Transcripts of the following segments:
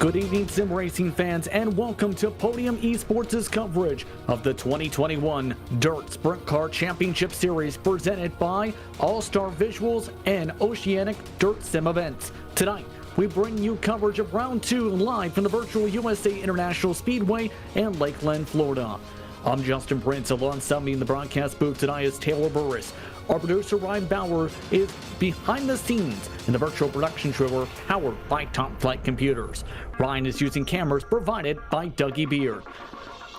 Good evening, sim racing fans, and welcome to Podium eSports' coverage of the 2021 Dirt Sprint Car Championship Series presented by AllStar Visuals and Oceanic Dirt Sim Events. Tonight, we bring you coverage of Round 2 live from the virtual USA International Speedway in Lakeland, Florida. I'm Justin Prince. Alongside me in the broadcast booth tonight is Taylor Burris. Our producer Ryan Bauer is behind the scenes in the virtual production trailer powered by Top Flight Computers. Ryan is using cameras provided by Dougie Beard.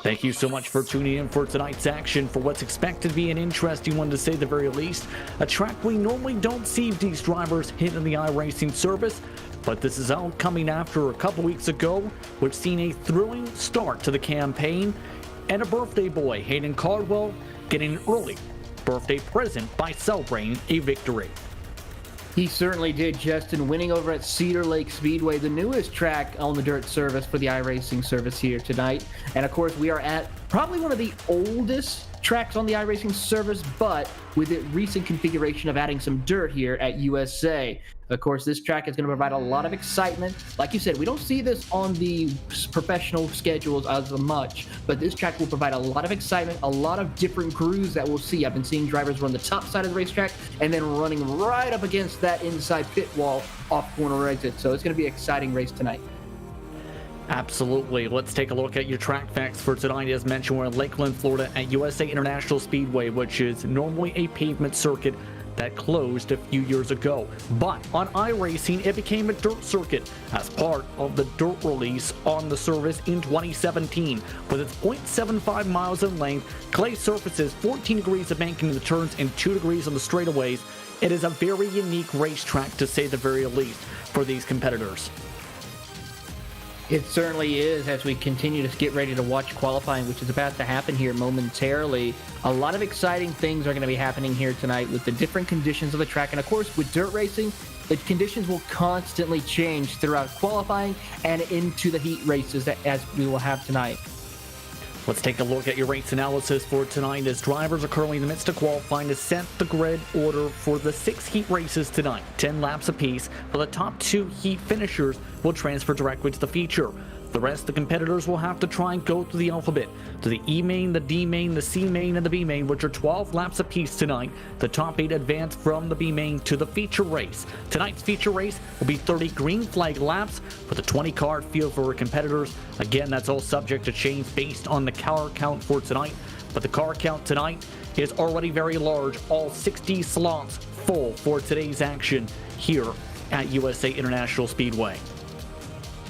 Thank you so much for tuning in for tonight's action for what's expected to be an interesting one to say the very least. A track we normally don't see these drivers hit in the iRacing service, but this is all coming after a couple weeks ago. We've seen a thrilling start to the campaign and a birthday boy, Hayden Caldwell, getting an early birthday present by celebrating a victory. He certainly did, Justin, winning over at Cedar Lake Speedway, the newest track on the dirt service for the iRacing service here tonight. And of course, we are at probably one of the oldest tracks on the iRacing service, but with the recent configuration of adding some dirt here at USA. Of course, this track is going to provide a lot of excitement. Like you said, we don't see this on the professional schedules as much, but this track will provide a lot of excitement, a lot of different grooves that we'll see. I've been seeing drivers run the top side of the racetrack and then running right up against that inside pit wall off corner exit. So it's going to be an exciting race tonight. Absolutely. Let's take a look at your track facts for tonight. As mentioned, we're in Lakeland, Florida at USA International Speedway, which is normally a pavement circuit that closed a few years ago. But on iRacing, it became a dirt circuit as part of the dirt release on the service in 2017. With its 0.75 miles in length, clay surfaces, 14 degrees of banking in the turns, and 2 degrees on the straightaways, it is a very unique racetrack to say the very least for these competitors. It certainly is as we continue to get ready to watch qualifying, which is about to happen here momentarily. A lot of exciting things are going to be happening here tonight with the different conditions of the track. And of course, with dirt racing, the conditions will constantly change throughout qualifying and into the heat races as we will have tonight. Let's take a look at your race analysis for tonight as drivers are currently in the midst of qualifying to set the grid order for the 6 heat races tonight, 10 laps apiece, but the top 2 heat finishers will transfer directly to the feature. The rest of the competitors will have to try and go through the alphabet to the E main, the D main, the C main, and the B main, which are 12 laps apiece tonight. The top 8 advance from the B main to the feature race. Tonight's feature race will be 30 green flag laps with a 20-car field for competitors. Again, that's all subject to change based on the car count for tonight, but the car count tonight is already very large. All 60 slots full for today's action here at USA International Speedway.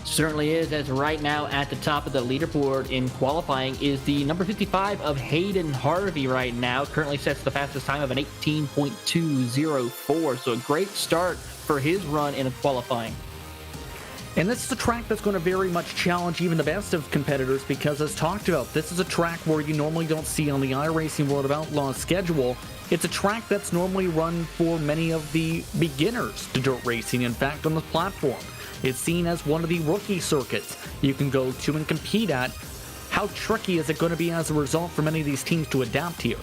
Certainly is, as right now at the top of the leaderboard in qualifying is the number 55 of Hayden Harvey right now. Currently sets the fastest time of an 18.204. So a great start for his run in qualifying. And this is a track that's going to very much challenge even the best of competitors because, as talked about, this is a track where you normally don't see on the iRacing World of Outlaws schedule. It's a track that's normally run for many of the beginners to dirt racing, in fact, on the platform. It's seen as one of the rookie circuits you can go to and compete at. How tricky is it going to be as a result for many of these teams to adapt here?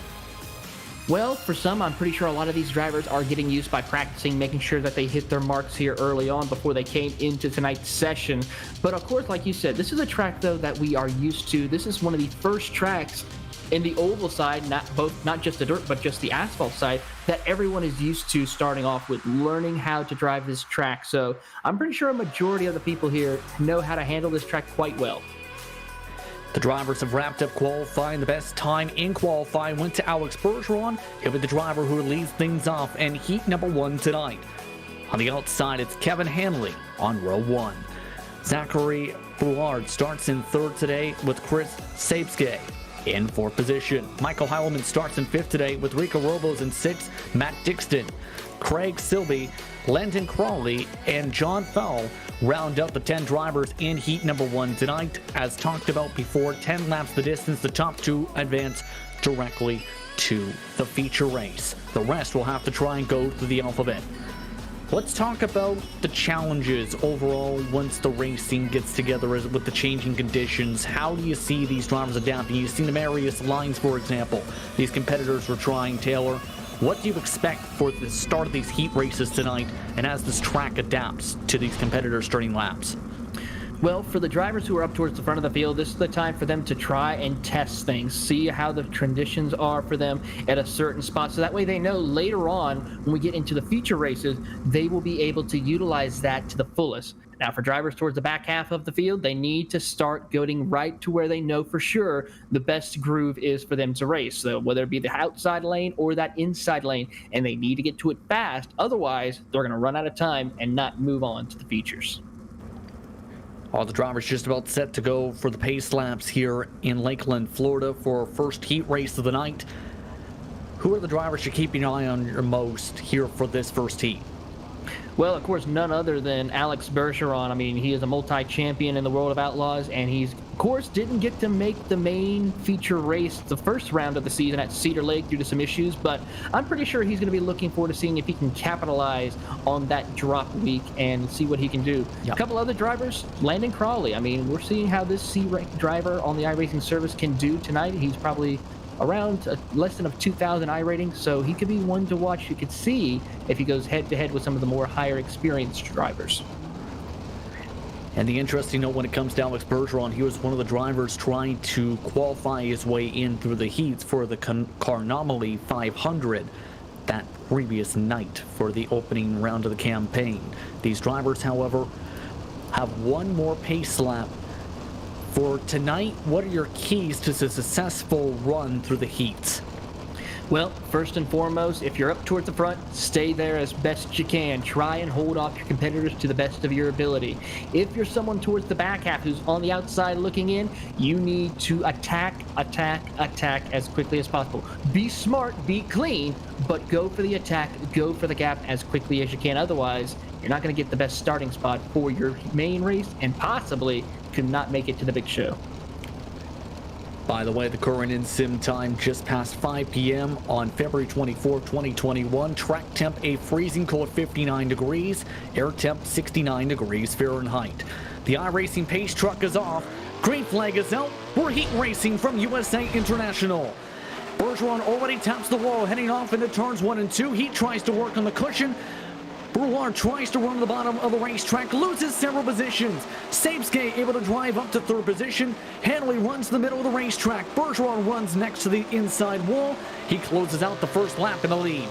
Well, for some, I'm pretty sure a lot of these drivers are getting used by practicing, making sure that they hit their marks here early on before they came into tonight's session. But of course, like you said, this is a track, though, that we are used to. This is one of the first tracks in the oval side, not just the dirt, but just the asphalt side, that everyone is used to starting off with, learning how to drive this track. So I'm pretty sure a majority of the people here know how to handle this track quite well. The drivers have wrapped up qualifying. The best time in qualifying went to Alex Bergeron. He'll be the driver who leads things off in heat number 1 tonight. On the outside, it's Kevin Hanley on row 1. Zachary Brouillard starts in 3rd today with Chris Sabske in 4th position. Michael Heilman starts in 5th today with Rico Robos in 6th. Matt Dixon, Craig Silby, Landon Crawley, and John Fowle round up the 10 drivers in heat number 1 tonight. As talked about before, 10 laps the distance. The top 2 advance directly to the feature race. The rest will have to try and go through the alphabet. Let's talk about the challenges overall once the racing gets together with the changing conditions. How do you see these drivers adapting? You've seen the various lines, for example. These competitors were trying. Taylor, what do you expect for the start of these heat races tonight and as this track adapts to these competitors starting laps? Well, for the drivers who are up towards the front of the field, this is the time for them to try and test things, see how the conditions are for them at a certain spot. So that way they know later on when we get into the feature races, they will be able to utilize that to the fullest. Now, for drivers towards the back half of the field, they need to start going right to where they know for sure the best groove is for them to race. So whether it be the outside lane or that inside lane, and they need to get to it fast. Otherwise, they're going to run out of time and not move on to the features. All the drivers just about set to go for the pace laps here in Lakeland, Florida for our first heat race of the night. Who are the drivers you're keeping an eye on your most here for this first heat? Well, of course, none other than Alex Bergeron. I mean, he is a multi-champion in the World of Outlaws, and he's, of course, didn't get to make the main feature race the first round of the season at Cedar Lake due to some issues, but I'm pretty sure he's going to be looking forward to seeing if he can capitalize on that drop week and see what he can do. Yep. A couple other drivers, Landon Crawley. I mean, we're seeing how this C-rank driver on the iRacing service can do tonight. He's probably around less than a 2,000 iRating, so he could be one to watch. You could see if he goes head-to-head with some of the more higher experienced drivers. And the interesting note when it comes to Alex Bergeron, he was one of the drivers trying to qualify his way in through the heats for the Carnomaly 500 that previous night for the opening round of the campaign. These drivers, however, have one more pace lap for tonight. What are your keys to a successful run through the heats? Well, first and foremost, if you're up towards the front, stay there as best you can. Try and hold off your competitors to the best of your ability. If you're someone towards the back half who's on the outside looking in, you need to attack as quickly as possible. Be smart, be clean, but go for the attack, go for the gap as quickly as you can. Otherwise, you're not going to get the best starting spot for your main race and possibly could not make it to the big show. By the way, the current in-sim time just past 5 p.m. on February 24, 2021. Track temp a freezing cold 59 degrees, air temp 69 degrees Fahrenheit. The iRacing pace truck is off. Green flag is out. We're heat racing from USA International. Bergeron already taps the wall, heading off into turns 1 and 2. He tries to work on the cushion. Boulard tries to run to the bottom of the racetrack, loses several positions. Sabesky able to drive up to 3rd position. Hanley runs the middle of the racetrack. Bergeron runs next to the inside wall. He closes out the first lap in the lead.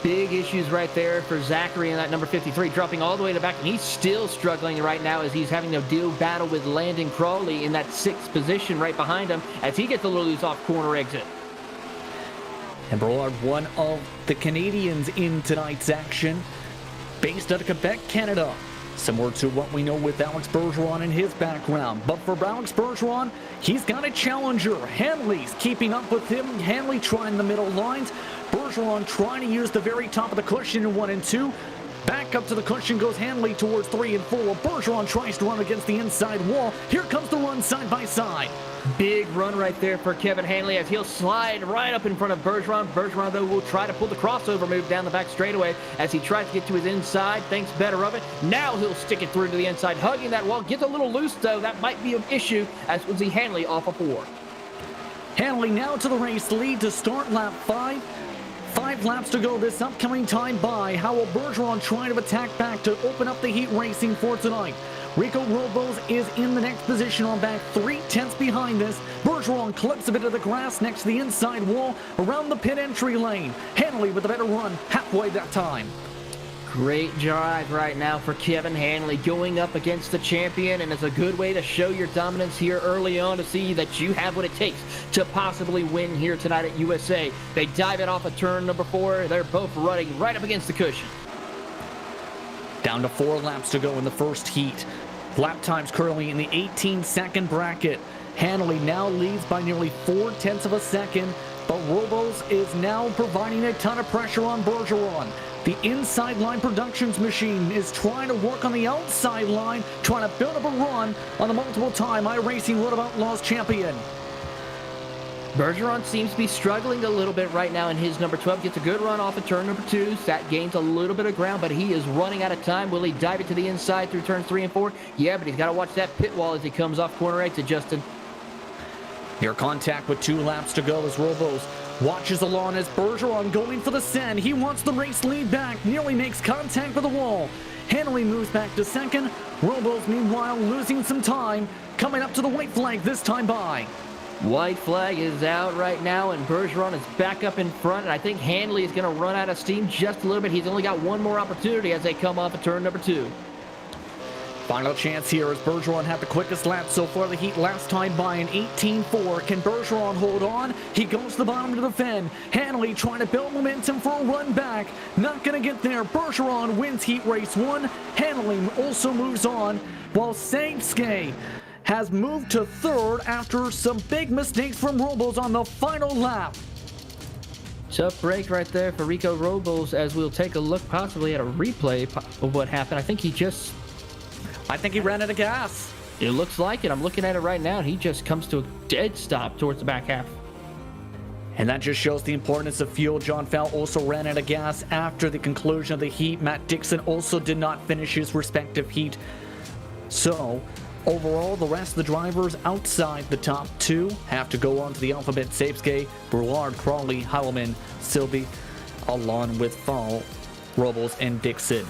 Big issues right there for Zachary in that number 53, dropping all the way to the back, and he's still struggling right now as he's having to battle with Landon Crawley in that 6th position right behind him as he gets a little loose off corner exit. And Boulard, one of the Canadians in tonight's action, based out of Quebec, Canada. Similar to what we know with Alex Bergeron in his background. But for Alex Bergeron, he's got a challenger. Hanley's keeping up with him. Hanley trying the middle lines. Bergeron trying to use the very top of the cushion in 1 and 2. Back up to the cushion goes Hanley towards 3 and 4. Bergeron tries to run against the inside wall. Here comes the run side by side. Big run right there for Kevin Hanley as he'll slide right up in front of Bergeron. Bergeron, though, will try to pull the crossover move down the back straightaway as he tries to get to his inside. Thinks better of it. Now he'll stick it through to the inside, hugging that wall. Gets a little loose, though. That might be an issue as we see Hanley off of 4. Hanley now to the race lead to start lap 5. 5 laps to go this upcoming time by. How will Bergeron try to attack back to open up the heat racing for tonight? Rico Robles is in the next position on back, 3/10 behind this. Bergeron clips a bit of the grass next to the inside wall around the pit entry lane. Hanley with a better run halfway that time. Great drive right now for Kevin Hanley going up against the champion, and it's a good way to show your dominance here early on to see that you have what it takes to possibly win here tonight at USA. They dive it off of turn number 4. They're both running right up against the cushion. Down to 4 laps to go in the first heat. Lap times currently in the 18-second bracket. Hanley now leads by nearly 4/10 of a second, but Robles is now providing a ton of pressure on Bergeron. The inside line productions machine is trying to work on the outside line, trying to build up a run on the multiple-time iRacing World of Outlaws champion. Bergeron seems to be struggling a little bit right now in his number 12. Gets a good run off of turn number 2. That gains a little bit of ground, but he is running out of time. Will he dive it to the inside through turns 3 and 4? Yeah, but he's got to watch that pit wall as he comes off corner exit, Justin. Near contact with 2 laps to go as Robles watches along as Bergeron going for the send. He wants the race lead back, nearly makes contact with the wall. Hanley moves back to second. Robles, meanwhile, losing some time, coming up to the white flag this time by. White flag is out right now, and Bergeron is back up in front, and I think Hanley is going to run out of steam just a little bit. He's only got one more opportunity as they come off of turn number 2. Final chance here as Bergeron had the quickest lap so far the heat last time by an 18.4. Can Bergeron hold on? He goes to the bottom to defend. Hanley trying to build momentum for a run back. Not going to get there. Bergeron wins heat race 1. Hanley also moves on, while Sabesky has moved to 3rd after some big mistakes from Robles on the final lap. Tough break right there for Rico Robles as we'll take a look possibly at a replay of what happened. I think he ran out of gas. It looks like it. I'm looking at it right now, and he just comes to a dead stop towards the back half. And that just shows the importance of fuel. John Fowl also ran out of gas after the conclusion of the heat. Matt Dixon also did not finish his respective heat. So, overall, the rest of the drivers outside the top 2 have to go on to the alphabet. Sabesky, Boulard, Crawley, Heilman, Silby, along with Fowl, Robles, and Dixon.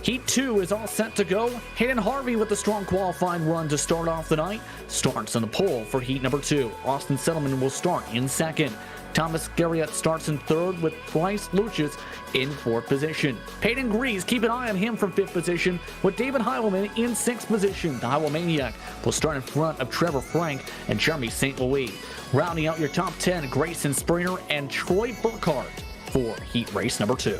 Heat 2 is all set to go. Hayden Harvey with a strong qualifying run to start off the night. Starts on the pole for heat number 2. Austin Settleman will start in 2nd. Thomas Garriott starts in 3rd with Bryce Lucius in 4th position. Peyton Grease, keep an eye on him from 5th position with David Heilman in 6th position. The Heilmaniac will start in front of Trevor Frank and Jeremy St. Louis. Rounding out your top 10, Grayson Springer and Troy Burkhart for heat race number 2.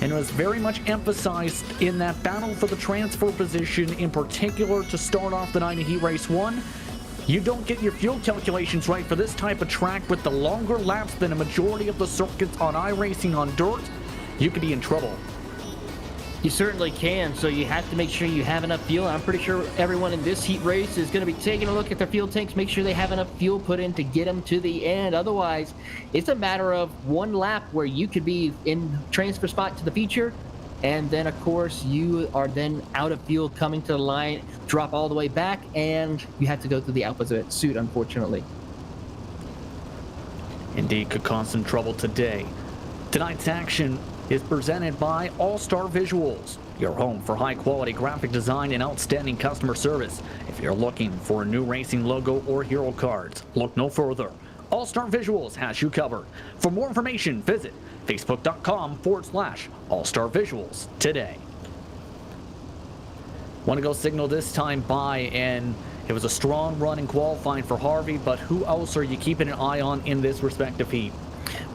And it was very much emphasized in that battle for the transfer position, in particular to start off the night in heat race 1. You don't get your fuel calculations right for this type of track with the longer laps than a majority of the circuits on iRacing on dirt, you could be in trouble. You certainly can, so you have to make sure you have enough fuel. I'm pretty sure everyone in this heat race is going to be taking a look at their fuel tanks, make sure they have enough fuel put in to get them to the end. Otherwise, it's a matter of one lap where you could be in transfer spot to the feature, and then, of course, you are then out of fuel coming to the line, drop all the way back, and you have to go through the opposite suit, unfortunately. Indeed, could cause some trouble today. Tonight's action is presented by AllStar Visuals, your home for high-quality graphic design and outstanding customer service. If you're looking for a new racing logo or hero cards, look no further. AllStar Visuals has you covered. For more information, visit facebook.com/AllStar Visuals today. Want to go signal this time by, and it was a strong run in qualifying for Harvey, but who else are you keeping an eye on in this respective heat?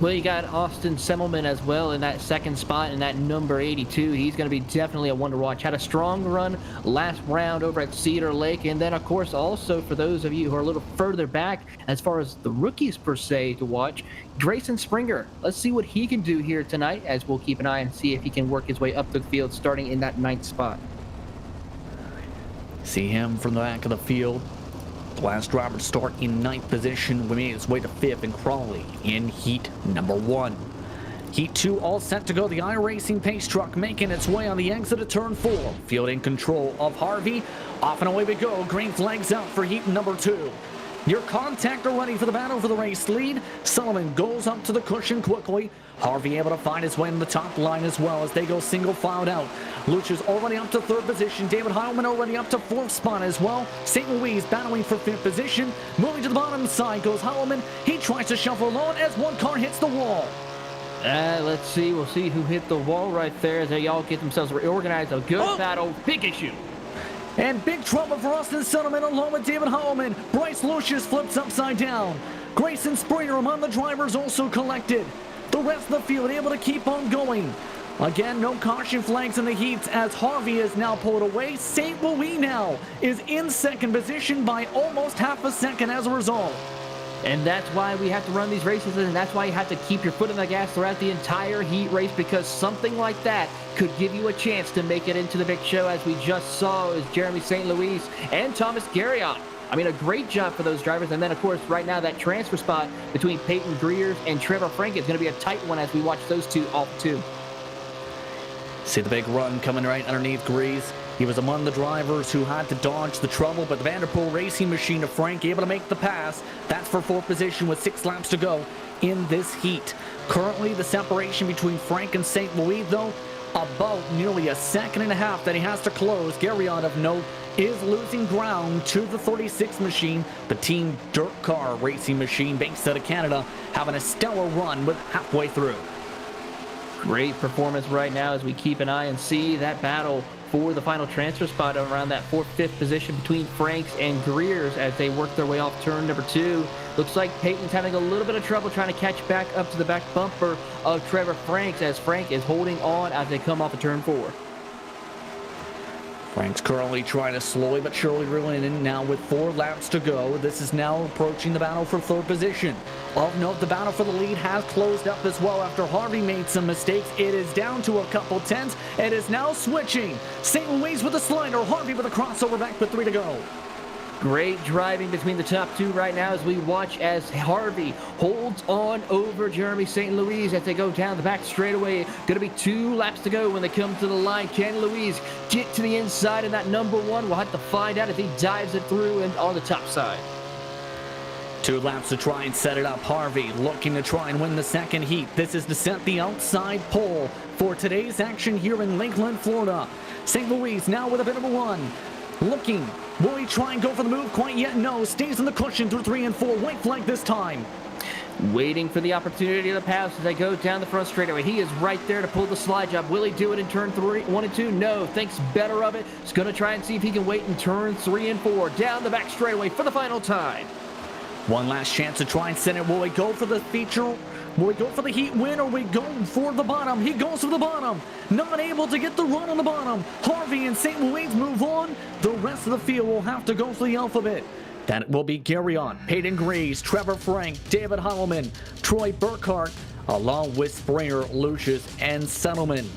Well, you got Austin Semmelman as well in that second spot in that number 82. He's going to be definitely a one to watch. Had a strong run last round over at Cedar Lake. And then, of course, also for those of you who are a little further back as far as the rookies per se to watch, Grayson Springer. Let's see what he can do here tonight, as we'll keep an eye and see if he can work his way up the field starting in that 9th spot. See him from the back of the field. The last driver to start in 9th position. We made his way to 5th and Crawley in heat number 1. Heat 2 all set to go. The iRacing pace truck making its way on the exit of turn 4. Field in control of Harvey. Off and away we go. Green flags out for heat number 2. Your contact are ready for the battle for the race lead. Sullivan goes up to the cushion quickly. Harvey able to find his way in the top line as well as they go single filed out. Lucia's already up to 3rd position. David Heilman already up to 4th spot as well. St. Louis battling for 5th position. Moving to the bottom side goes Heilman. He tries to shuffle along as one car hits the wall. Let's see. We'll see who hit the wall right there as they all get themselves reorganized. A good battle. Big issue. And big trouble for Austin Sentiment along with David Heilman. Bryce Lucius flips upside down. Grayson Springer among the drivers also collected. The rest of the field able to keep on going. Again, no caution flags in the heats as Harvey is now pulled away. St. Louis now is in 2nd position by almost half a second as a result. And that's why we have to run these races, and that's why you have to keep your foot on the gas throughout the entire heat race, because something like that could give you a chance to make it into the big show, as we just saw as Jeremy St. Louis and Thomas Garriott. I mean, a great job for those drivers. And then, of course, right now that transfer spot between Peyton Greers and Trevor Frank is going to be a tight one as we watch those two off too. See the big run coming right underneath Grease. He was among the drivers who had to dodge the trouble, but the Vanderpool Racing Machine of Frank able to make the pass. That's for 4th position with 6 laps to go in this heat. Currently, the separation between Frank and St. Louis, though, about nearly a second and a half that he has to close. Garriott, of note, is losing ground to the 36 machine. The Team Dirt Car Racing Machine, based out of Canada, having a stellar run with halfway through. Great performance right now as we keep an eye and see that battle for the final transfer spot around that 4th, 5th position between Franks and Greers as they work their way off turn number 2. Looks like Peyton's having a little bit of trouble trying to catch back up to the back bumper of Trevor Franks as Frank is holding on as they come off of turn 4. Frank's currently trying to slowly but surely reel in now with 4 laps to go. This is now approaching the battle for 3rd position. Of note, the battle for the lead has closed up as well after Harvey made some mistakes. It is down to a couple tenths. It is now switching. St. Louis with a slider. Harvey with a crossover back with 3 to go. Great driving between the top 2 right now as we watch as Harvey holds on over Jeremy St. Louis as they go down the back straightaway. Going to be 2 laps to go when they come to the line. Can Louise get to the inside of that number 1? We'll have to find out if he dives it through and on the top side. 2 laps to try and set it up. Harvey looking to try and win the 2nd heat. This is to set the outside pole for today's action here in Lakeland, Florida. St. Louis now with a bit of a run. Looking, will he try and go for the move? Quite yet, no. Stays in the cushion through 3 and 4. White flag this time. Waiting for the opportunity to pass as they go down the front straightaway. He is right there to pull the slide job. Will he do it in turn 1 and 2? No. Thinks better of it. He's going to try and see if he can wait in turn 3 and 4. Down the back straightaway for the final time. One last chance to try and send it. Will he go for the feature? Will he go for the heat win, or will he go for the bottom? He goes for the bottom. Not able to get the run on the bottom. Harvey and St. Louis move on. The rest of the field will have to go for the alphabet. That will be Garriott, Peyton Grease, Trevor Frank, David Heilman, Troy Burkhart, along with Springer, Lucius, and Settleman.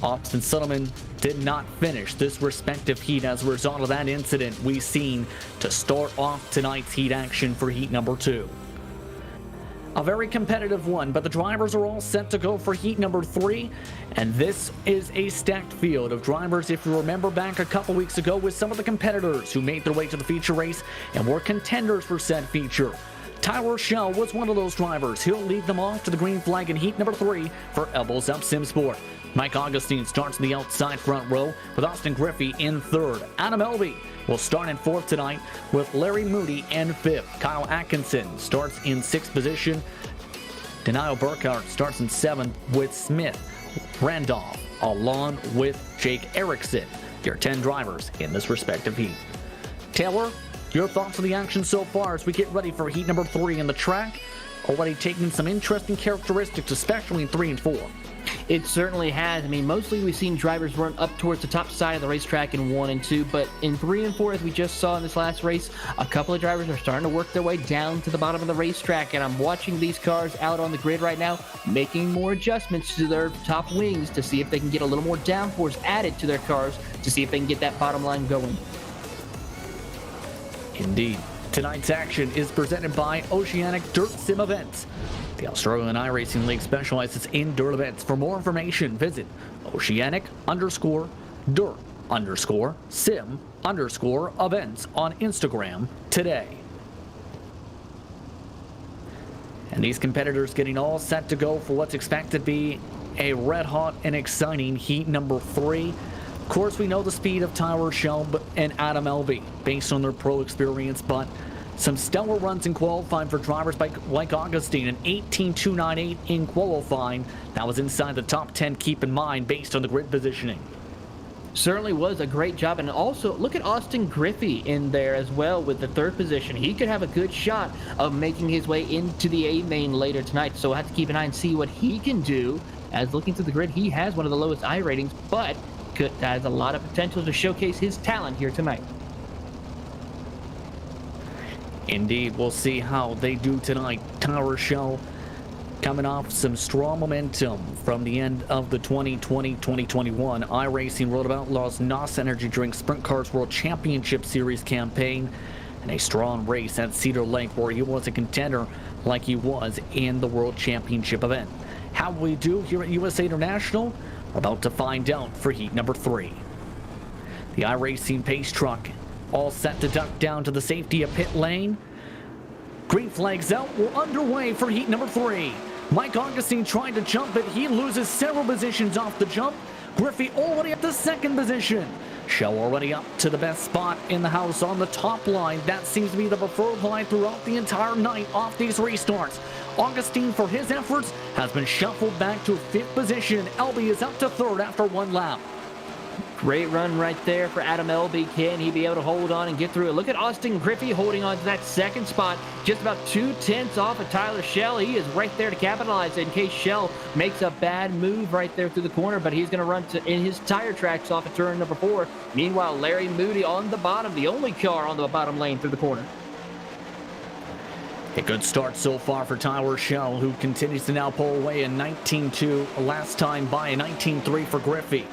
Austin Suttleman did not finish this respective heat as a result of that incident we've seen to start off tonight's heat action for heat number 2. A very competitive one, but the drivers are all set to go for heat number 3, and this is a stacked field of drivers. If you remember back a couple weeks ago with some of the competitors who made their way to the feature race and were contenders for said feature. Tyler Schell was one of those drivers. He'll lead them off to the green flag in heat number 3 for Elbows Up Simsport. Mike Augustine starts in the outside front row with Austin Griffey in 3rd. Adam Elby will start in 4th tonight with Larry Moody in 5th. Kyle Atkinson starts in 6th position. Daniel Burkhardt starts in 7th with Smith Randolph, along with Jake Erickson. Your 10 drivers in this respective heat. Taylor, your thoughts on the action so far as we get ready for heat number 3 in the track? Already taking some interesting characteristics, especially in 3 and 4. It certainly has. I mean, mostly we've seen drivers run up towards the top side of the racetrack in 1 and 2, but in 3 and 4, as we just saw in this last race, a couple of drivers are starting to work their way down to the bottom of the racetrack, and I'm watching these cars out on the grid right now, making more adjustments to their top wings to see if they can get a little more downforce added to their cars to see if they can get that bottom line going. Indeed. Tonight's action is presented by Oceanic Dirt Sim Events. The Australian iRacing League specializes in dirt events. For more information, visit Oceanic_dirt_sim_events on Instagram today. And these competitors getting all set to go for what's expected to be a red hot and exciting heat number 3. Of course, we know the speed of Tyler Schell and Adam Elby based on their pro experience, but some stellar runs in qualifying for drivers like Augustine, an 18.298 in qualifying. That was inside the top 10, keep in mind, based on the grid positioning. Certainly was a great job. And also, look at Austin Griffey in there as well with the 3rd position. He could have a good shot of making his way into the A main later tonight. So we'll have to keep an eye and see what he can do. As looking through the grid, he has one of the lowest I ratings, but has a lot of potential to showcase his talent here tonight. Indeed, we'll see how they do tonight. Tyler Schell coming off some strong momentum from the end of the 2020-2021 iRacing World of Outlaws NOS Energy Drink Sprint Cars World Championship Series campaign, and a strong race at Cedar Lake where he was a contender like he was in the World Championship event. How will we do here at USA International? We're about to find out for heat number 3. The iRacing pace truck all set to duck down to the safety of pit lane. Green flags out. We're underway for heat number 3. Mike Augustine trying to jump it. He loses several positions off the jump. Griffey already at the 2nd position. Schell already up to the best spot in the house on the top line. That seems to be the preferred line throughout the entire night off these restarts. Augustine, for his efforts, has been shuffled back to 5th position. Elby is up to 3rd after 1 lap. Great run right there for Adam Elby. Can he be able to hold on and get through it? Look at Austin Griffey holding on to that 2nd spot, just about 2/10 off of Tyler Schell. He is right there to capitalize in case Schell makes a bad move right there through the corner, but he's going to run in his tire tracks off of turn number 4. Meanwhile, Larry Moody on the bottom, the only car on the bottom lane through the corner. A good start so far for Tyler Schell, who continues to now pull away a 19.2 last time by a 19.3 for Griffey.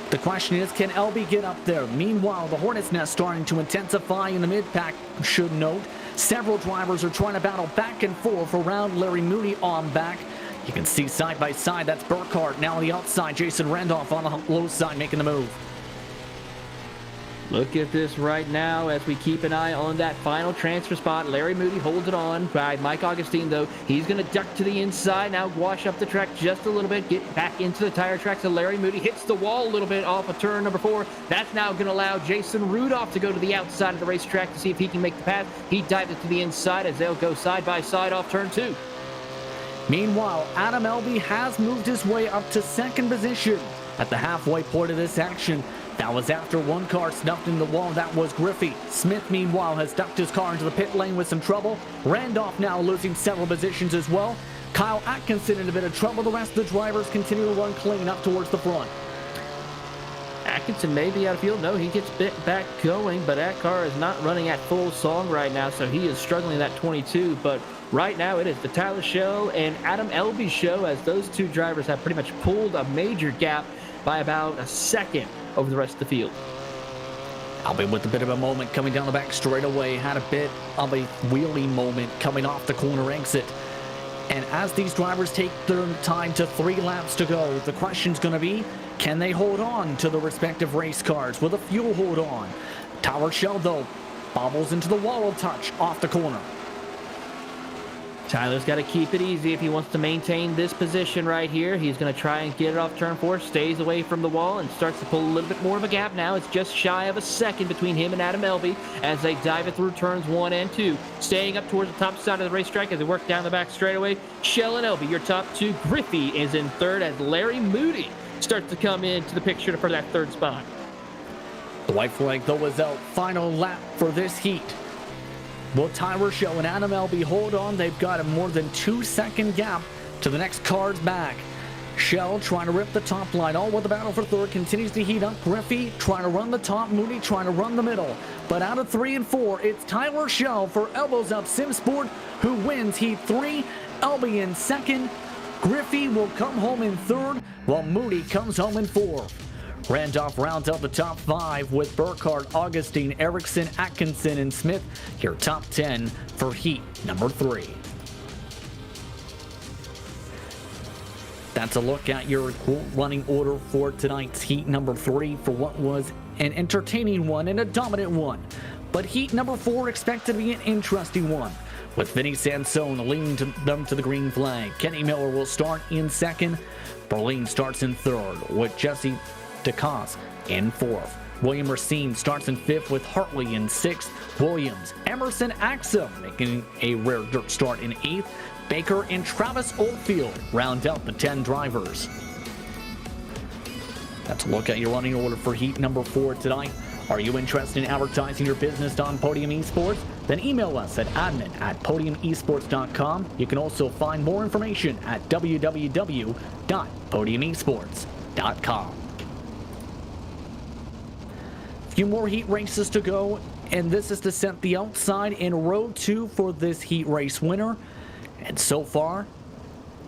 The question is, can Elby get up there? Meanwhile, the Hornet's Nest starting to intensify in the mid-pack, should note. Several drivers are trying to battle back and forth around Larry Moody on back. You can see side by side, that's Burkhardt. Now on the outside, Jason Randolph on the low side making the move. Look at this right now as we keep an eye on that final transfer spot. Larry Moody holds it on by Mike Augustine, though. He's going to duck to the inside, now wash up the track just a little bit, get back into the tire tracks. So Larry Moody hits the wall a little bit off of turn number 4. That's now going to allow Jason Rudolph to go to the outside of the racetrack to see if he can make the pass. He dives it to the inside as they'll go side by side off turn 2. Meanwhile, Adam Elby has moved his way up to 2nd position at the halfway point of this action. That was after one car snuffed in the wall. That was Griffey. Smith, meanwhile, has ducked his car into the pit lane with some trouble. Randolph now losing several positions as well. Kyle Atkinson in a bit of trouble. The rest of the drivers continue to run clean up towards the front. Atkinson may be out of field. No, he gets bit back going, but that car is not running at full song right now, so he is struggling at 22. But right now it is the Tyler Schell and Adam Elby show, as those two drivers have pretty much pulled a major gap by about a second over the rest of the field. Albie with a bit of a moment coming down the back straightaway, had a bit of a wheelie moment coming off the corner exit. And as these drivers take their time to 3 laps to go, the question's going to be, can they hold on to the respective race cars with a fuel hold on? Tyler Shell, though, bobbles into the wall of touch off the corner. Tyler's got to keep it easy if he wants to maintain this position right here. He's going to try and get it off turn 4, stays away from the wall, and starts to pull a little bit more of a gap now. It's just shy of a second between him and Adam Elby as they dive it through turns 1 and 2. Staying up towards the top side of the racetrack as they work down the back straightaway. Shell and Elby, your top 2. Griffey is in 3rd as Larry Moody starts to come into the picture for that 3rd spot. The white flag, though, is out. Final lap for this heat. Will Tyler Shell and Adam Elby hold on? They've got a more than 2-second gap to the next car's back. Shell trying to rip the top line, all with the battle for 3rd, continues to heat up. Griffey trying to run the top, Moody trying to run the middle. But out of 3 and 4, it's Tyler Shell for Elbows Up Simsport, who wins heat 3. Elby in 2nd. Griffey will come home in 3rd, while Moody comes home in 4th. Randolph rounds out the top 5 with Burkhardt, Augustine, Erickson, Atkinson, and Smith. Your top 10 for heat number 3. That's a look at your running order for tonight's heat number 3 for what was an entertaining one and a dominant one. But heat number 4 expected to be an interesting one, with Vinny Sansone leading them to the green flag. Kenny Miller will start in 2nd. Berlin starts in 3rd, with Jesse DeCoste in 4th. William Racine starts in 5th with Hartley in 6th. Williams, Emerson Axum making a rare dirt start in 8th. Baker and Travis Oldfield round out the 10 drivers. That's a look at your running order for heat number 4 tonight. Are you interested in advertising your business on Podium Esports? Then email us at admin@podiumesports.com. You can also find more information at www.podiumesports.com. Few more heat races to go, and this is to set the outside in row 2 for this heat race winner. And so far,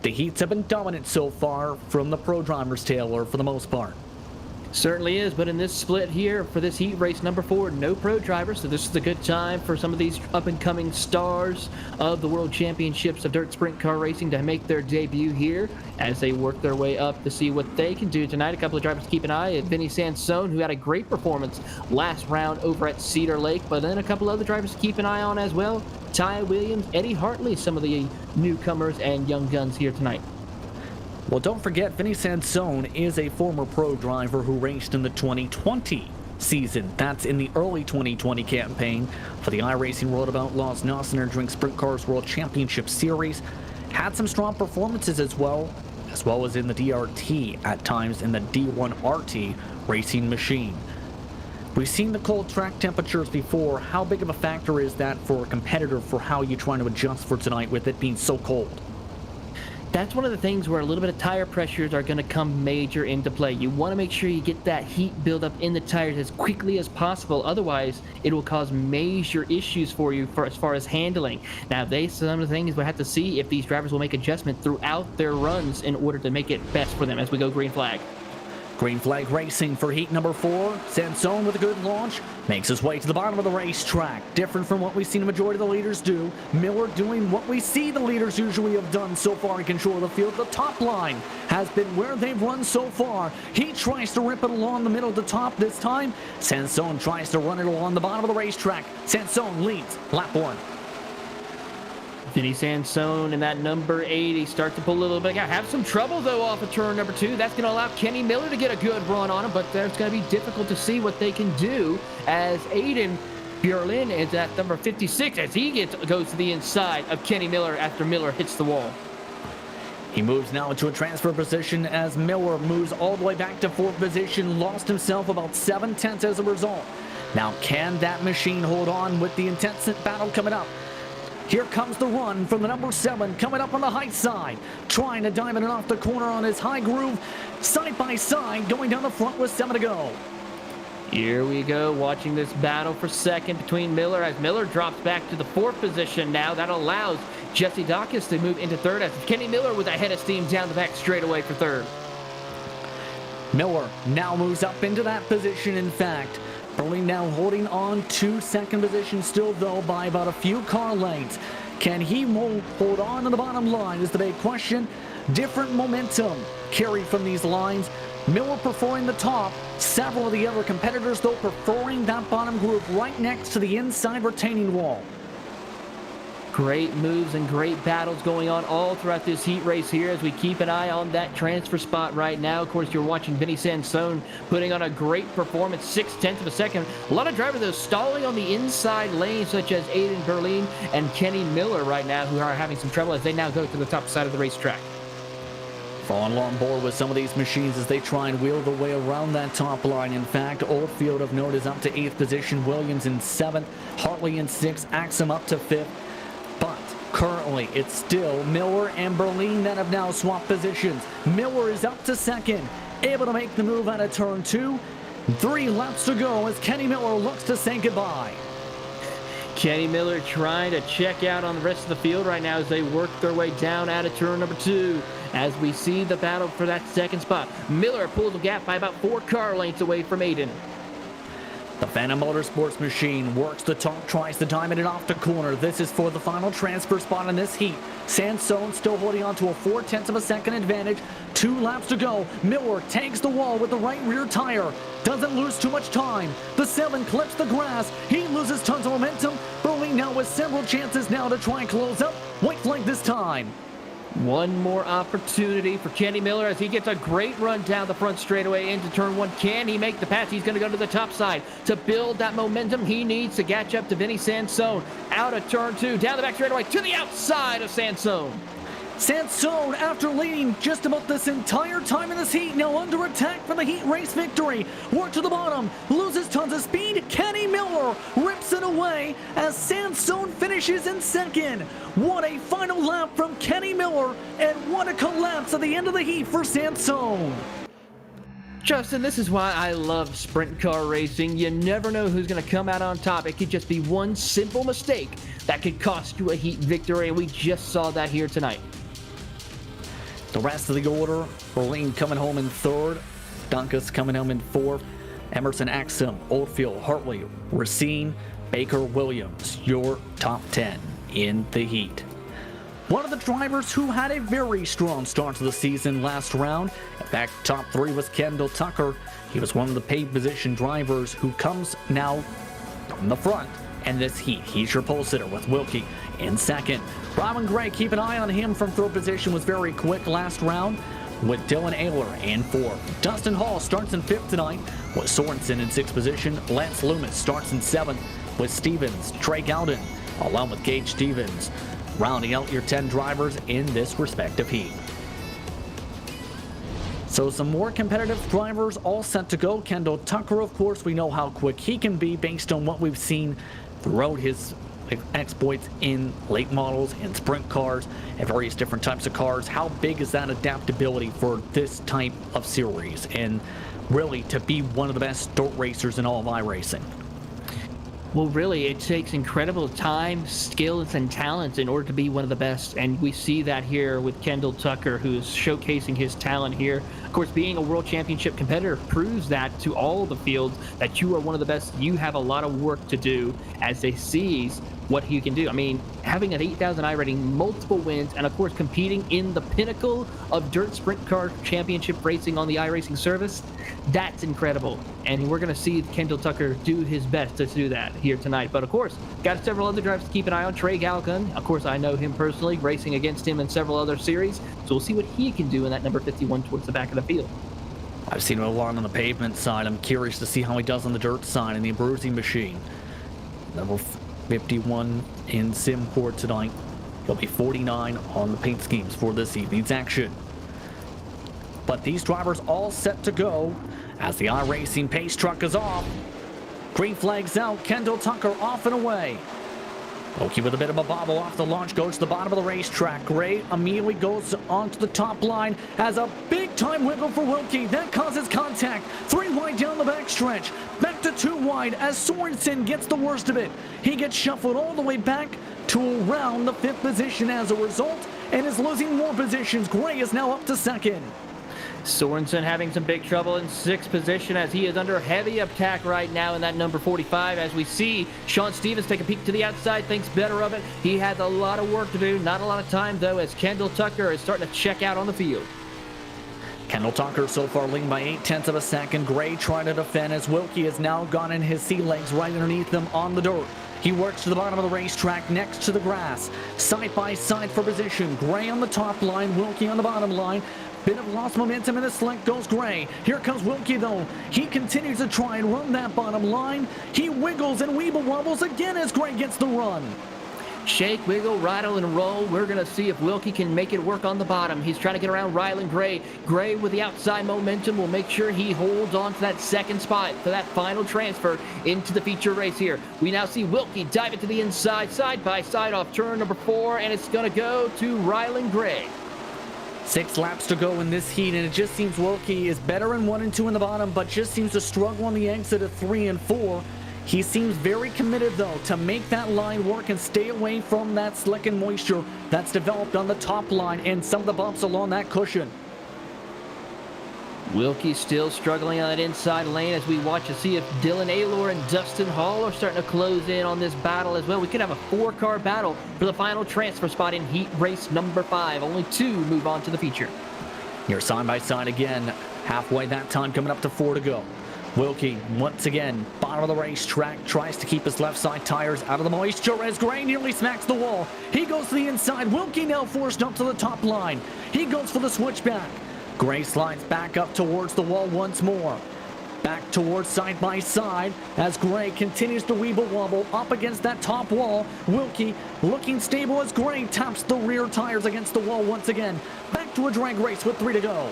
the heats have been dominant so far from the pro drivers, Taylor, for the most part. Certainly is, but in this split here for this heat race number 4, no pro drivers, so this is a good time for some of these up-and-coming stars of the World Championships of Dirt Sprint Car Racing to make their debut here as they work their way up to see what they can do tonight. A couple of drivers to keep an eye at. Vinny Sansone, who had a great performance last round over at Cedar Lake, but then a couple other drivers to keep an eye on as well. Ty Williams, Eddie Hartley, some of the newcomers and young guns here tonight. Well, don't forget, Vinny Sansone is a former pro driver who raced in the 2020 season. That's in the early 2020 campaign for the iRacing World of Outlaws Nossener Drink Sprint Cars World Championship Series. Had some strong performances as well as in the DRT, at times in the D1 RT racing machine. We've seen the cold track temperatures before. How big of a factor is that for a competitor for how you're trying to adjust for tonight with it being so cold? That's one of the things where a little bit of tire pressures are going to come major into play. You want to make sure you get that heat buildup in the tires as quickly as possible. Otherwise, it will cause major issues for you as far as handling. Now, some of the things we'll have to see if these drivers will make adjustment throughout their runs in order to make it best for them as we go green flag. Green flag racing for heat number 4. Sansone with a good launch makes his way to the bottom of the racetrack. Different from what we've seen the majority of the leaders do. Miller doing what we see the leaders usually have done so far in control of the field. The top line has been where they've run so far. He tries to rip it along the middle of the top this time. Sansone tries to run it along the bottom of the racetrack. Sansone leads lap 1. Vinny Sansone and that number 80 start to pull a little bit. Have some trouble, though, off of turn number 2. That's going to allow Kenny Miller to get a good run on him, but it's going to be difficult to see what they can do as Aiden Bjorlin is at number 56 as he goes to the inside of Kenny Miller after Miller hits the wall. He moves now into a transfer position as Miller moves all the way back to 4th position, lost himself about 7/10 as a result. Now, can that machine hold on with the intense battle coming up? Here comes the run from the number 7, coming up on the high side, trying to diamond it off the corner on his high groove, side by side, going down the front with 7 to go. Here we go, watching this battle for 2nd between Miller as Miller drops back to the 4th position now. That allows Jesse Dacus to move into 3rd as Kenny Miller with a head of steam down the back straightaway for 3rd. Miller now moves up into that position, in fact. Berlin now holding on to second position still, though, by about a few car lengths. Can he hold on to the bottom line is the big question. Different momentum carried from these lines. Miller preferring the top. Several of the other competitors, though, preferring that bottom group right next to the inside retaining wall. Great moves and great battles going on all throughout this heat race here as we keep an eye on that transfer spot right now. Of course, you're watching Vinny Sansone putting on a great performance, 0.6 of a second. A lot of drivers, though, stalling on the inside lane, such as Aiden Berlin and Kenny Miller right now, who are having some trouble as they now go to the top side of the racetrack. Falling on board with some of these machines as they try and wheel the way around that top line. In fact, Oldfield of note is up to 8th position, Williams in 7th, Hartley in 6th, Axum up to 5th. But currently, it's still Miller and Berlin that have now swapped positions. Miller is up to 2nd, able to make the move out of turn 2. 3 laps to go as Kenny Miller looks to say goodbye. Kenny Miller trying to check out on the rest of the field right now as they work their way down out of turn number 2. As we see the battle for that second spot, Miller pulls the gap by about 4 car lengths away from Aiden. The Phantom Motorsports machine works the top, tries to diamond it off the corner. This is for the final transfer spot in this heat. Sansone still holding on to a 0.4 of a second advantage. 2 laps to go. Miller takes the wall with the right rear tire. Doesn't lose too much time. The 7 clips the grass. He loses tons of momentum. Berlin now with several chances now to try and close up. White flag this time. One more opportunity for Kenny Miller as he gets a great run down the front straightaway into turn 1. Can he make the pass? He's going to go to the top side to build that momentum he needs to catch up to Vinny Sansone. Out of turn 2, down the back straightaway to the outside of Sansone. Sansone, after leading just about this entire time in this heat, now under attack for the heat race victory. Work to the bottom, loses tons of speed. Kenny Miller rips it away as Sansone finishes in 2nd. What a final lap from Kenny Miller, and what a collapse at the end of the heat for Sansone. Justin, this is why I love sprint car racing. You never know who's going to come out on top. It could just be one simple mistake that could cost you a heat victory, and we just saw that here tonight. The rest of the order, Berlin coming home in 3rd, Dunkus coming home in 4th, Emerson, Axum, Oldfield, Hartley, Racine, Baker, Williams, your top 10 in the heat. One of the drivers who had a very strong start to the season last round, in fact, top 3 was Kendall Tucker. He was one of the paid position drivers who comes now from the front in this heat. He's your pole sitter with Wilkie in 2nd. Robin Gray, keep an eye on him from 3rd position, was very quick last round with Dylan Ayler in 4th. Dustin Hall starts in 5th tonight with Sorensen in 6th position. Lance Loomis starts in 7th with Stevens, Trey Gowden, along with Gage Stevens, rounding out your 10 drivers in this respective heat. So some more competitive drivers all set to go. Kendall Tucker, of course, we know how quick he can be based on what we've seen throughout his exploits in late models and sprint cars and various different types of cars. How big is that adaptability for this type of series, and really to be one of the best dirt racers in all of iRacing? Well, really, it takes incredible time, skills, and talent in order to be one of the best, and we see that here with Kendall Tucker, who's showcasing his talent here. Of course, being a World Championship competitor proves that to all the fields, that you are one of the best. You have a lot of work to do as they see what he can do. I mean, having an 8,000 I rating, multiple wins, and of course competing in the pinnacle of dirt sprint car championship racing on the iRacing service, that's incredible. And we're going to see Kendall Tucker do his best to do that here tonight. But of course, got several other drivers to keep an eye on. Trey Galgun, of course, I know him personally, racing against him in several other series. So we'll see what he can do in that number 51 towards the back of the field. I've seen him a lot on the pavement side. I'm curious to see how he does on the dirt side in the bruising machine. Number 51 in Simport tonight. He'll be 49 on the paint schemes for this evening's action. But these drivers all set to go as the iRacing pace truck is off. Green flags out, Kendall Tucker off and away. Loki with a bit of a bobble off the launch, goes to the bottom of the racetrack. Gray immediately goes onto the top line, has a big time wiggle for Wilkie. That causes contact. 3 wide down the backstretch. Back to 2 wide as Sorensen gets the worst of it. He gets shuffled all the way back to around the 5th position as a result and is losing more positions. Gray is now up to 2nd. Sorensen having some big trouble in 6th position as he is under heavy attack right now in that number 45. As we see Sean Stevens take a peek to the outside, thinks better of it. He has a lot of work to do, not a lot of time though, as Kendall Tucker is starting to check out on the field. Kendall Tucker so far leading by 0.8 of a second. Gray trying to defend as Wilkie has now gone in his sea legs right underneath him on the dirt. He works to the bottom of the racetrack next to the grass. Side by side for position. Gray on the top line, Wilkie on the bottom line. Bit of lost momentum in the slick goes Gray. Here comes Wilkie though. He continues to try and run that bottom line. He wiggles and weeble wobbles again as Gray gets the run. Shake, wiggle, rattle, and roll. We're going to see if Wilkie can make it work on the bottom. He's trying to get around Rylan Gray. Gray with the outside momentum will make sure he holds on to that second spot for that final transfer into the feature race here. We now see Wilkie dive into the inside, side by side off turn number 4, and it's going to go to Rylan Gray. 6 laps to go in this heat, and it just seems Wilkie is better in 1 and 2 in the bottom, but just seems to struggle on the exit of 3 and 4. He seems very committed, though, to make that line work and stay away from that slick and moisture that's developed on the top line and some of the bumps along that cushion. Wilkie still struggling on that inside lane as we watch to see if Dylan Aylor and Dustin Hall are starting to close in on this battle as well. We could have a 4-car battle for the final transfer spot in heat race number 5. Only 2 move on to the feature. You're side by side again. Halfway that time, coming up to 4 to go. Wilkie, once again, bottom of the racetrack, tries to keep his left side tires out of the moisture as Gray nearly smacks the wall. He goes to the inside. Wilkie now forced up to the top line. He goes for the switchback. Gray slides back up towards the wall once more. Back towards side by side as Gray continues to weeble wobble up against that top wall. Wilkie looking stable as Gray taps the rear tires against the wall once again. Back to a drag race with 3 to go.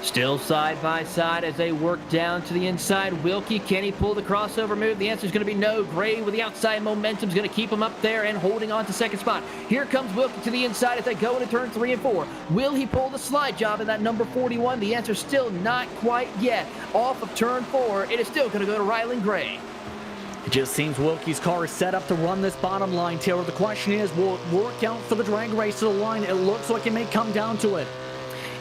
Still side by side as they work down to the inside. Wilkie, can he pull the crossover move? The answer is going to be no. Gray with the outside momentum is going to keep him up there and holding on to second spot. Here comes Wilkie to the inside as they go into turn 3 and 4. Will he pull the slide job in that number 41? The answer is still not quite yet. Off of turn 4, it is still going to go to Rylan Gray. It just seems Wilkie's car is set up to run this bottom line, Taylor. The question is, will it work out for the drag race to the line? It looks like it may come down to it.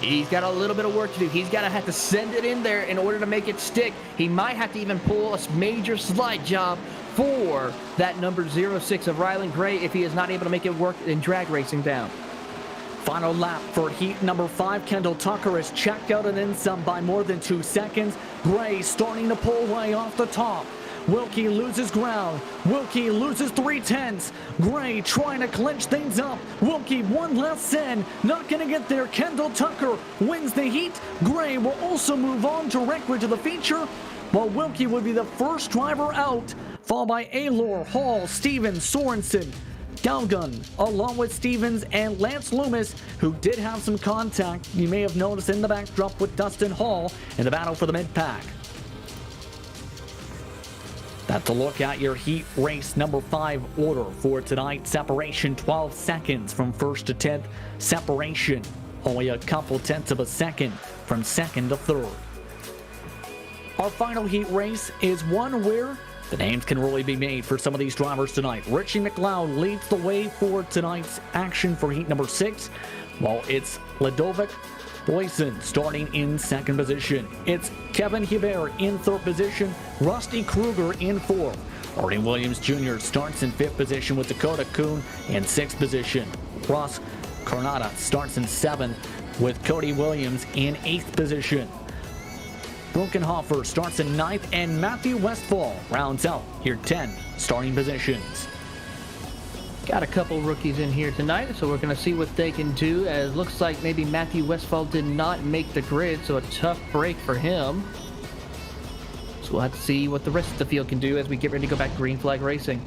He's got a little bit of work to do. He's got to have to send it in there in order to make it stick. He might have to even pull a major slide job for that number 06 of Rylan Gray if he is not able to make it work in drag racing down. Final lap for heat number 5. Kendall Tucker is checked out and then some by more than 2 seconds. Gray starting to pull way off the top. Wilkie loses ground. Wilkie loses 3/10. Gray trying to clinch things up. Wilkie one last send. Not going to get there. Kendall Tucker wins the heat. Gray will also move on directly to the feature, while Wilkie would be the first driver out, followed by Aylor, Hall, Stevens, Sorensen, Galgun, along with Stevens and Lance Loomis, who did have some contact, you may have noticed in the backdrop, with Dustin Hall in the battle for the mid-pack. That's a look at your heat race number 5 order for tonight. Separation 12 seconds from 1st to 10th. Separation only a couple tenths of a second from 2nd to 3rd. Our final heat race is one where the names can really be made for some of these drivers tonight. Richie McLeod leads the way for tonight's action for heat number 6, while it's Ladovic Boyson starting in 2nd position. It's Kevin Hebert in 3rd position, Rusty Kruger in 4th. Artie Williams Jr. starts in 5th position with Dakota Kuhn in 6th position. Ross Carnata starts in 7th with Cody Williams in 8th position. Brunkenhofer starts in 9th, and Matthew Westfall rounds out your 10 starting positions. Got a couple rookies in here tonight, so we're going to see what they can do, as looks like maybe Matthew Westfall did not make the grid, so a tough break for him. So we'll have to see what the rest of the field can do as we get ready to go back to green flag racing.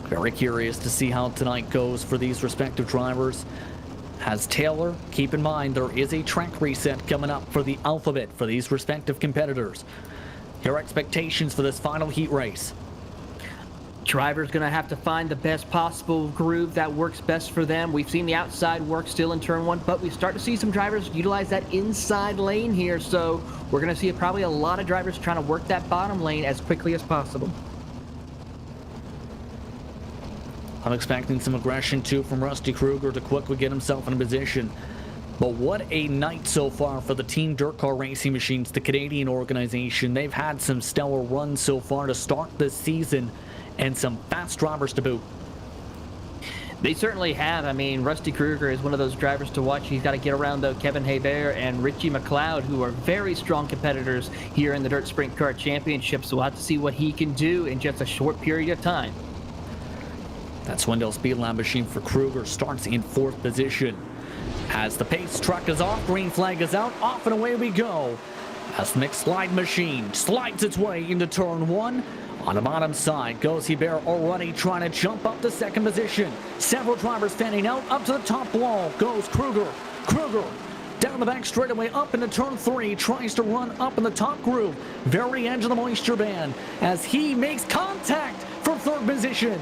Very curious to see how tonight goes for these respective drivers. As Taylor, keep in mind there is a track reset coming up for the alphabet for these respective competitors. Here are expectations for this final heat race. Driver's going to have to find the best possible groove that works best for them. We've seen the outside work still in turn 1, but we start to see some drivers utilize that inside lane here. So we're going to see probably a lot of drivers trying to work that bottom lane as quickly as possible. I'm expecting some aggression too from Rusty Kruger to quickly get himself in a position. But what a night so far for the Team Dirt Car Racing Machines, the Canadian organization. They've had some stellar runs so far to start this season and some fast drivers to boot. They certainly have. I mean, Rusty Kruger is one of those drivers to watch. He's got to get around, though, Kevin Hebert and Richie McLeod, who are very strong competitors here in the Dirt Sprint Car Championship. So we'll have to see what he can do in just a short period of time. That Swindell Speed Lab machine for Kruger starts in 4th position. As the pace truck is off, green flag is out, off and away we go. As the mixed slide machine slides its way into turn 1. On the bottom side goes Hebert, already trying to jump up to 2nd position. Several drivers fanning out. Up to the top wall goes Kruger. Kruger down the back straightaway up into turn 3. Tries to run up in the top groove. Very edge of the moisture band as he makes contact for 3rd position.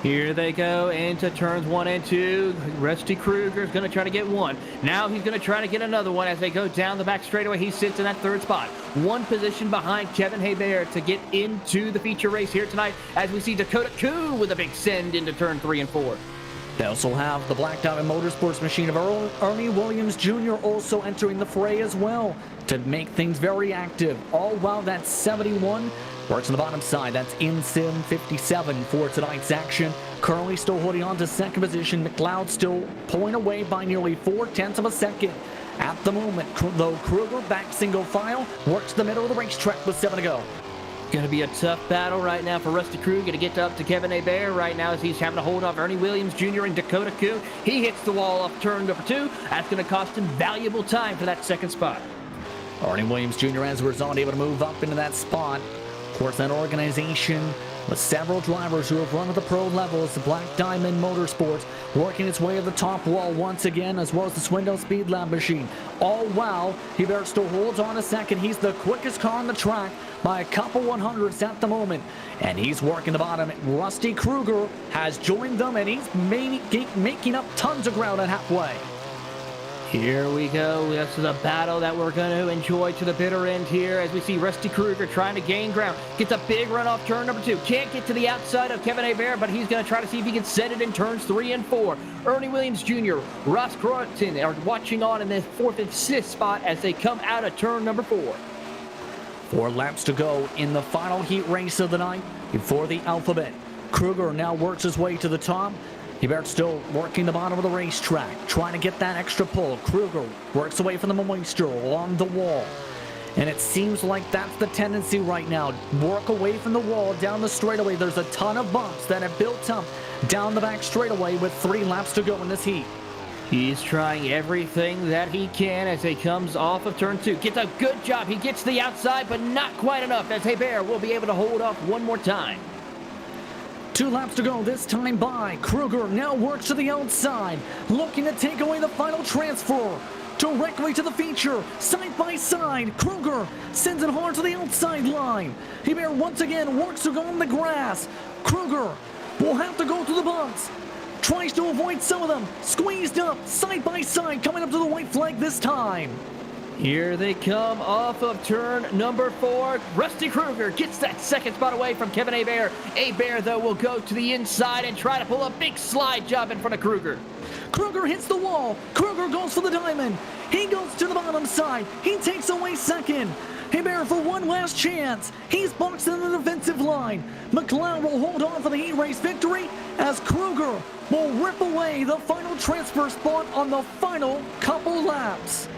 Here they go into turns 1 and 2. Rusty Kruger is going to try to get one. Now he's going to try to get another one as they go down the back straightaway. He sits in that 3rd spot. 1 position behind Kevin Hebert to get into the feature race here tonight as we see Dakota Kuhn with a big send into turn 3 and 4. They also have the Black Diamond Motorsports machine of Ernie Williams Jr. also entering the fray as well to make things very active. All while that 71 works on the bottom side. That's in Sim 57 for tonight's action. Currently still holding on to 2nd position. McLeod still pulling away by nearly 0.4 of a second. At the moment, though, Kruger back single file works the middle of the racetrack with 7 to go. Going to be a tough battle right now for Rusty Kruger to get up to Kevin Hebert right now as he's having to hold off Ernie Williams Jr. and Dakota Kuhn. He hits the wall off turn number 2. That's going to cost him valuable time for that 2nd spot. Ernie Williams Jr. as a result able to move up into that spot. Of course, that organization with several drivers who have run at the pro levels, the Black Diamond Motorsports, working its way to the top wall once again, as well as the Swindell Speed Lab machine. All while Hebert still holds on a 2nd. He's the quickest car on the track by a couple 100ths at the moment. And he's working the bottom. Rusty Kruger has joined them, and he's making up tons of ground at halfway. Here we go. This is a battle that we're going to enjoy to the bitter end here as we see Rusty Kruger trying to gain ground. Gets a big run off turn number 2. Can't get to the outside of Kevin Hebert, but he's going to try to see if he can set it in turns 3 and 4. Ernie Williams Jr., Ross Croton are watching on in the 4th and 5th spot as they come out of turn number 4. 4 laps to go in the final heat race of the night before the alphabet. Kruger now works his way to the top. Hebert still working the bottom of the racetrack, trying to get that extra pull. Kruger works away from the moisture along the wall. And it seems like that's the tendency right now. Work away from the wall, down the straightaway. There's a ton of bumps that have built up down the back straightaway with 3 laps to go in this heat. He's trying everything that he can as he comes off of turn 2. Gets a good job. He gets to the outside, but not quite enough as Hebert will be able to hold off one more time. 2 laps to go, this time by Kruger. Now works to the outside, looking to take away the final transfer. Directly to the feature, side by side. Kruger sends it hard to the outside line. Hebert once again works to go on the grass. Kruger will have to go through the bumps. Tries to avoid some of them. Squeezed up, side by side, coming up to the white flag this time. Here they come off of turn number 4. Rusty Kruger gets that 2nd spot away from Kevin Hebert. Hebert, though, will go to the inside and try to pull a big slide job in front of Kruger. Kruger hits the wall. Kruger goes for the diamond. He goes to the bottom side. He takes away 2nd. Hebert for one last chance. He's boxed in the defensive line. McLeod will hold on for the heat race victory as Kruger will rip away the final transfer spot on the final couple laps.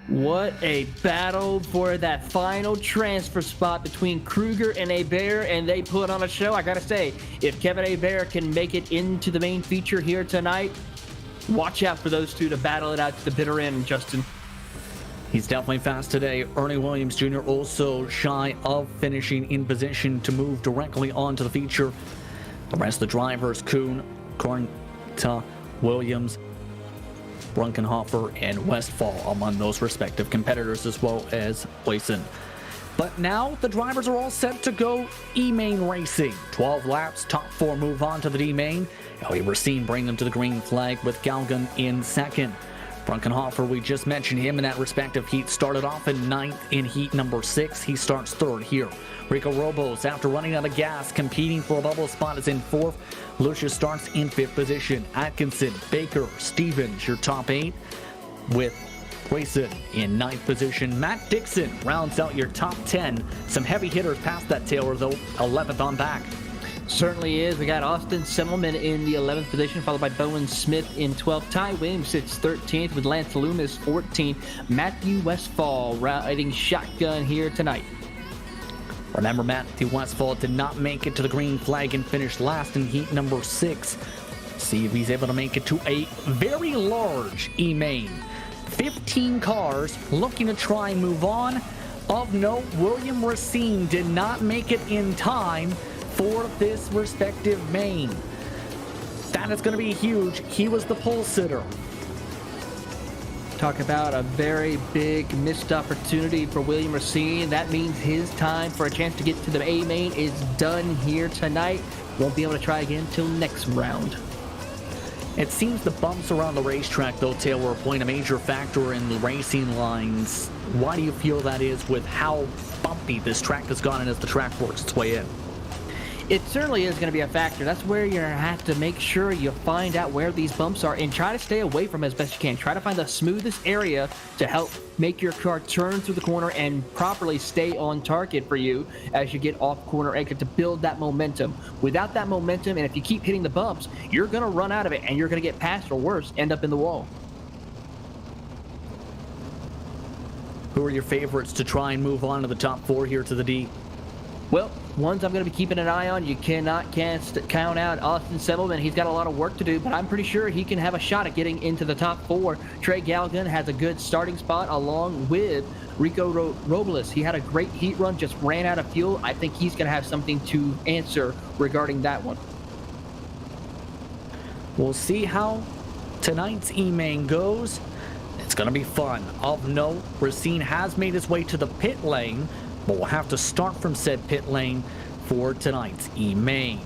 What a battle for that final transfer spot between Kruger and Hebert, and they put on a show. I gotta say, if Kevin Hebert can make it into the main feature here tonight, watch out for those two to battle it out to the bitter end, Justin. He's definitely fast today. Ernie Williams Jr. also shy of finishing in position to move directly onto the feature. The rest of the drivers, Kuhn, Kornta, Williams, Brunkenhofer, and Westfall among those respective competitors, as well as Boyson. But now the drivers are all set to go E-Main racing. 12 laps, top 4 move on to the D-Main. We were seen bring them to the green flag with Galgan in 2nd. Brunkenhofer, we just mentioned him in that respective heat, started off in 9th in heat number 6. He starts 3rd here. Rico Robos, after running out of gas, competing for a bubble spot, is in 4th. Lucius starts in 5th position. Atkinson, Baker, Stevens, your top 8, with Grayson in 9th position. Matt Dixon rounds out your top 10. Some heavy hitters past that, Taylor, though. 11th on back. Certainly is. We got Austin Semmelman in the 11th position, followed by Bowen Smith in 12th. Ty Williams sits 13th with Lance Loomis 14th. Matthew Westfall riding shotgun here tonight. Remember, Matthew Westfall did not make it to the green flag and finished last in heat number 6. See if he's able to make it to a very large E-main. 15 cars looking to try and move on. Of note, William Racine did not make it in time for this respective main. That is going to be huge. He was the pole sitter. Talk about a very big missed opportunity for William Racine. That means his time for a chance to get to the A main is done here tonight. Won't be able to try again till next round. It seems the bumps around the racetrack, though, Taylor, are playing a major factor in the racing lines. Why do you feel that is with how bumpy this track has gone and as the track works its way in? It certainly is going to be a factor. That's where you're going to have to make sure you find out where these bumps are and try to stay away from as best you can. Try to find the smoothest area to help make your car turn through the corner and properly stay on target for you as you get off corner exit to build that momentum. Without that momentum, and if you keep hitting the bumps, you're going to run out of it and you're going to get past, or worse, end up in the wall. Who are your favorites to try and move on to the top 4 here to the D? Well, ones I'm going to be keeping an eye on, you can't count out Austin Semmelman. He's got a lot of work to do, but I'm pretty sure he can have a shot at getting into the top 4. Trey Galgan has a good starting spot along with Rico Robles. He had a great heat run, just ran out of fuel. I think he's going to have something to answer regarding that one. We'll see how tonight's E-main goes. It's going to be fun. Of note, Racine has made his way to the pit lane, but we'll have to start from said pit lane for tonight's E-main.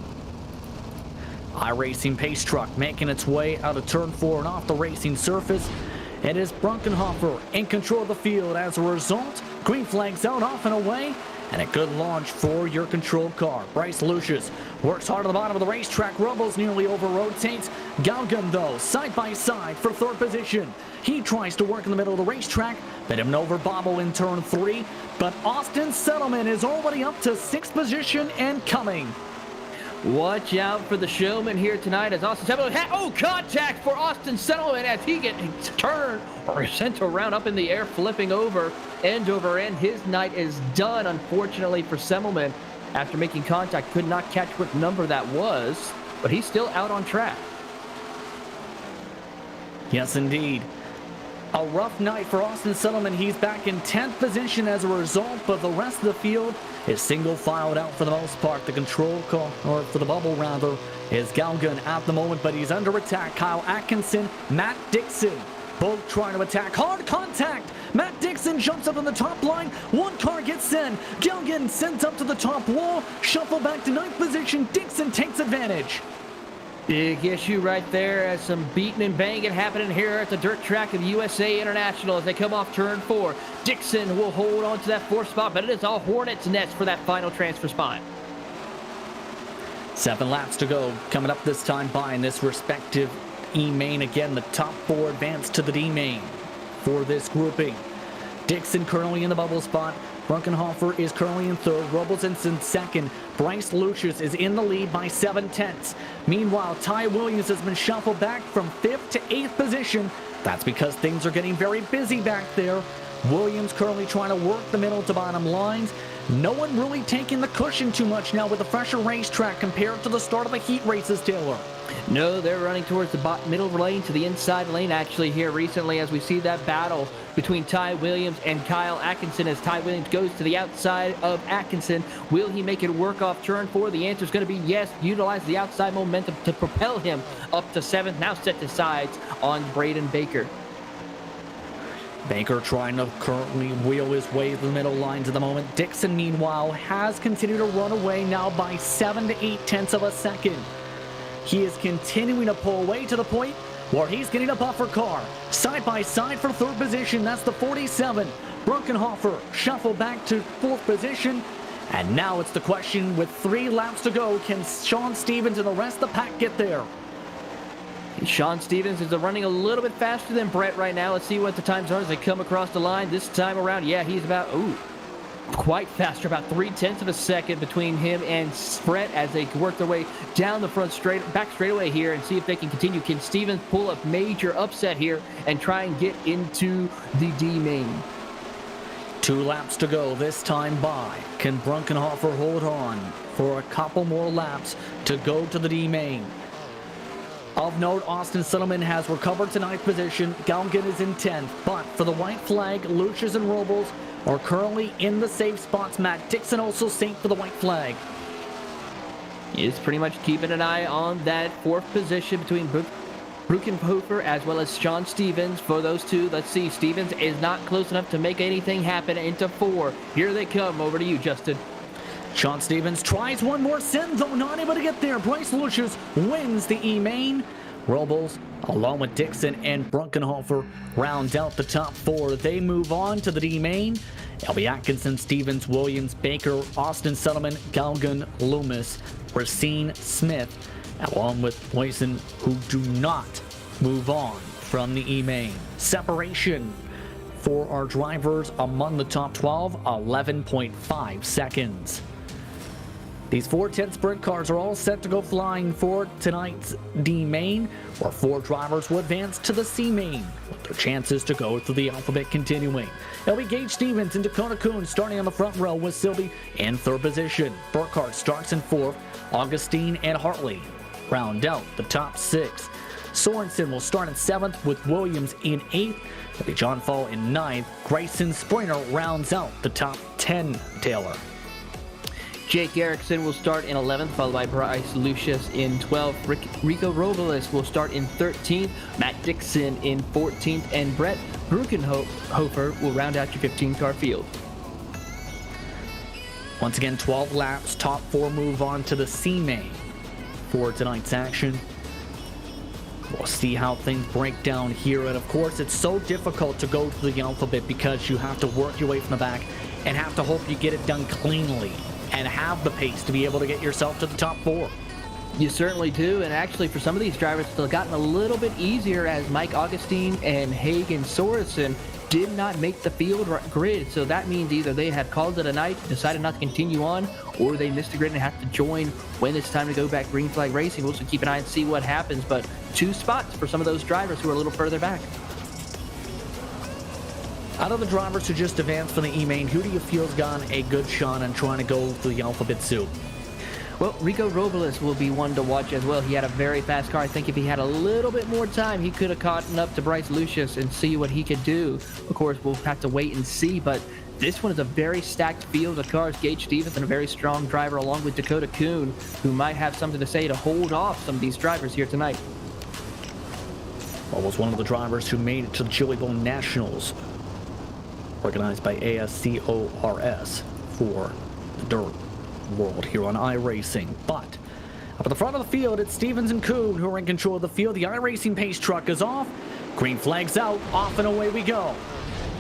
iRacing pace truck making its way out of turn 4 and off the racing surface. It is Brunkenhofer in control of the field. As a result, green flags out, off and away, and a good launch for your control car. Bryce Lucius works hard at the bottom of the racetrack. Rumbles nearly over-rotates. Galgan, though, side by side for 3rd position. He tries to work in the middle of the racetrack, but him over bobble in turn 3. But Austin Semmelman is already up to 6th position and coming. Watch out for the showman here tonight as Austin Semmelman, contact for Austin Semmelman as he gets turned or sent around up in the air, flipping over end. His night is done, unfortunately, for Semmelman. After making contact, could not catch what number that was, but he's still out on track. Yes, indeed. A rough night for Austin Semmelman. He's back in 10th position as a result, but the rest of the field is single filed out for the most part. The control car, or for the bubble rather, is Galgan at the moment, but he's under attack. Kyle Atkinson, Matt Dixon, both trying to attack. Hard contact. Matt Dixon jumps up on the top line. One car gets sent. Galgan sends up to the top wall. Shuffle back to 9th position. Dixon takes advantage. Big issue right there as some beating and banging happening here at the dirt track of USA International as they come off turn 4. Dixon will hold on to that 4th spot, but it is all Hornets' nest for that final transfer spot. 7 laps to go. Coming up this time by in this respective E-main. Again, the top 4 advance to the D-main for this grouping. Dixon currently in the bubble spot. Brunkenhofer is currently in 3rd. Robles in 2nd. Bryce Lucius is in the lead by 7/10. Meanwhile, Ty Williams has been shuffled back from 5th to 8th position. That's because things are getting very busy back there. Williams currently trying to work the middle to bottom lines. No one really taking the cushion too much now with the fresher racetrack compared to the start of the heat races, Taylor. No, they're running towards the middle lane to the inside lane actually here recently as we see that battle between Ty Williams and Kyle Atkinson as Ty Williams goes to the outside of Atkinson. Will he make it work off turn 4? The answer is going to be yes. Utilize the outside momentum to propel him up to 7th. Now set to sides on Braden Baker. Baker trying to currently wheel his way to the middle lines at the moment. Dixon, meanwhile, has continued to run away now by 7 to 8 tenths of a second. He is continuing to pull away to the point where he's getting a buffer car. Side by side for third position, that's the 47. Brunkenhofer shuffle back to fourth position. And now it's the question, with 3 laps to go, can Sean Stevens and the rest of the pack get there? Sean Stevens is running a little bit faster than Brett right now. Let's see what the times are as they come across the line. This time around, yeah, he's about, quite faster, about 0.3 of a second between him and Brett as they work their way down the front back straightaway here and see if they can continue. Can Stevens pull a major upset here and try and get into the D main? 2 laps to go this time by. Can Brunkenhofer hold on for a couple more laps to go to the D main? Of note, Austin Sittleman has recovered to 9th position. Galgan is in 10th. But for the white flag, Lucius and Robles are currently in the safe spots. Matt Dixon also safe for the white flag. He's pretty much keeping an eye on that 4th position between Brunkenhofer as well as Sean Stevens. For those two, let's see. Stevens is not close enough to make anything happen into 4. Here they come. Over to you, Justin. Sean Stevens tries one more send, though not able to get there. Bryce Lucius wins the E-Main. Robles, along with Dixon and Brunkenhofer, round out the top 4. They move on to the D-Main. L.B. Atkinson, Stevens, Williams, Baker, Austin Settleman, Galgan, Loomis, Racine, Smith, along with Poison, who do not move on from the E-Main. Separation for our drivers among the top 12, 11.5 seconds. These 410 sprint cars are all set to go flying for tonight's D main, where 4 drivers will advance to the C main, with their chances to go through the alphabet continuing. It'll be Gage Stevens and Dakota Kuhn starting on the front row, with Sylvie in 3rd position. Burkhart starts in 4th. Augustine and Hartley round out the top 6. Sorensen will start in 7th, with Williams in 8th. It'll be John Fall in 9th. Grayson Springer rounds out the top 10. Taylor. Jake Erickson will start in 11th, followed by Bryce Lucius in 12th. Rico Robles will start in 13th. Matt Dixon in 14th. And Brett Brunkenhofer will round out your 15-car field. Once again, 12 laps. Top 4 move on to the C main for tonight's action. We'll see how things break down here. And of course, it's so difficult to go through the alphabet because you have to work your way from the back and have to hope you get it done cleanly and have the pace to be able to get yourself to the top 4. You certainly do, and actually for some of these drivers it's gotten a little bit easier as Mike Augustine and Hagen Sorensen did not make the field grid, so that means either they had called it a night, decided not to continue on, or they missed the grid and have to join when it's time to go back green flag racing. We'll also keep an eye and see what happens, but 2 spots for some of those drivers who are a little further back. Out of the drivers who just advanced from the E-Main, who do you feel's got a good shot on trying to go through the alphabet soup? Well, Rico Robles will be one to watch as well. He had a very fast car. I think if he had a little bit more time, he could have caught up to Bryce Lucius and see what he could do. Of course, we'll have to wait and see, but this one is a very stacked field of cars. Gage Stevens, a very strong driver, along with Dakota Kuhn, who might have something to say to hold off some of these drivers here tonight. Well, was one of the drivers who made it to the Chili Bowl Nationals, organized by ASCORS for the dirt world here on iRacing. But up at the front of the field, it's Stevens and Kuhn who are in control of the field. The iRacing pace truck is off. Green flag's out. Off and away we go.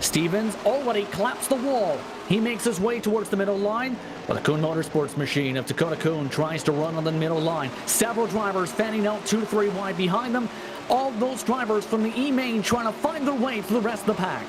Stevens already collapsed the wall. He makes his way towards the middle line, while the Kuhn Motorsports machine of Dakota Kuhn tries to run on the middle line. Several drivers fanning out 2-3 wide behind them. All those drivers from the E-Main trying to find their way through the rest of the pack.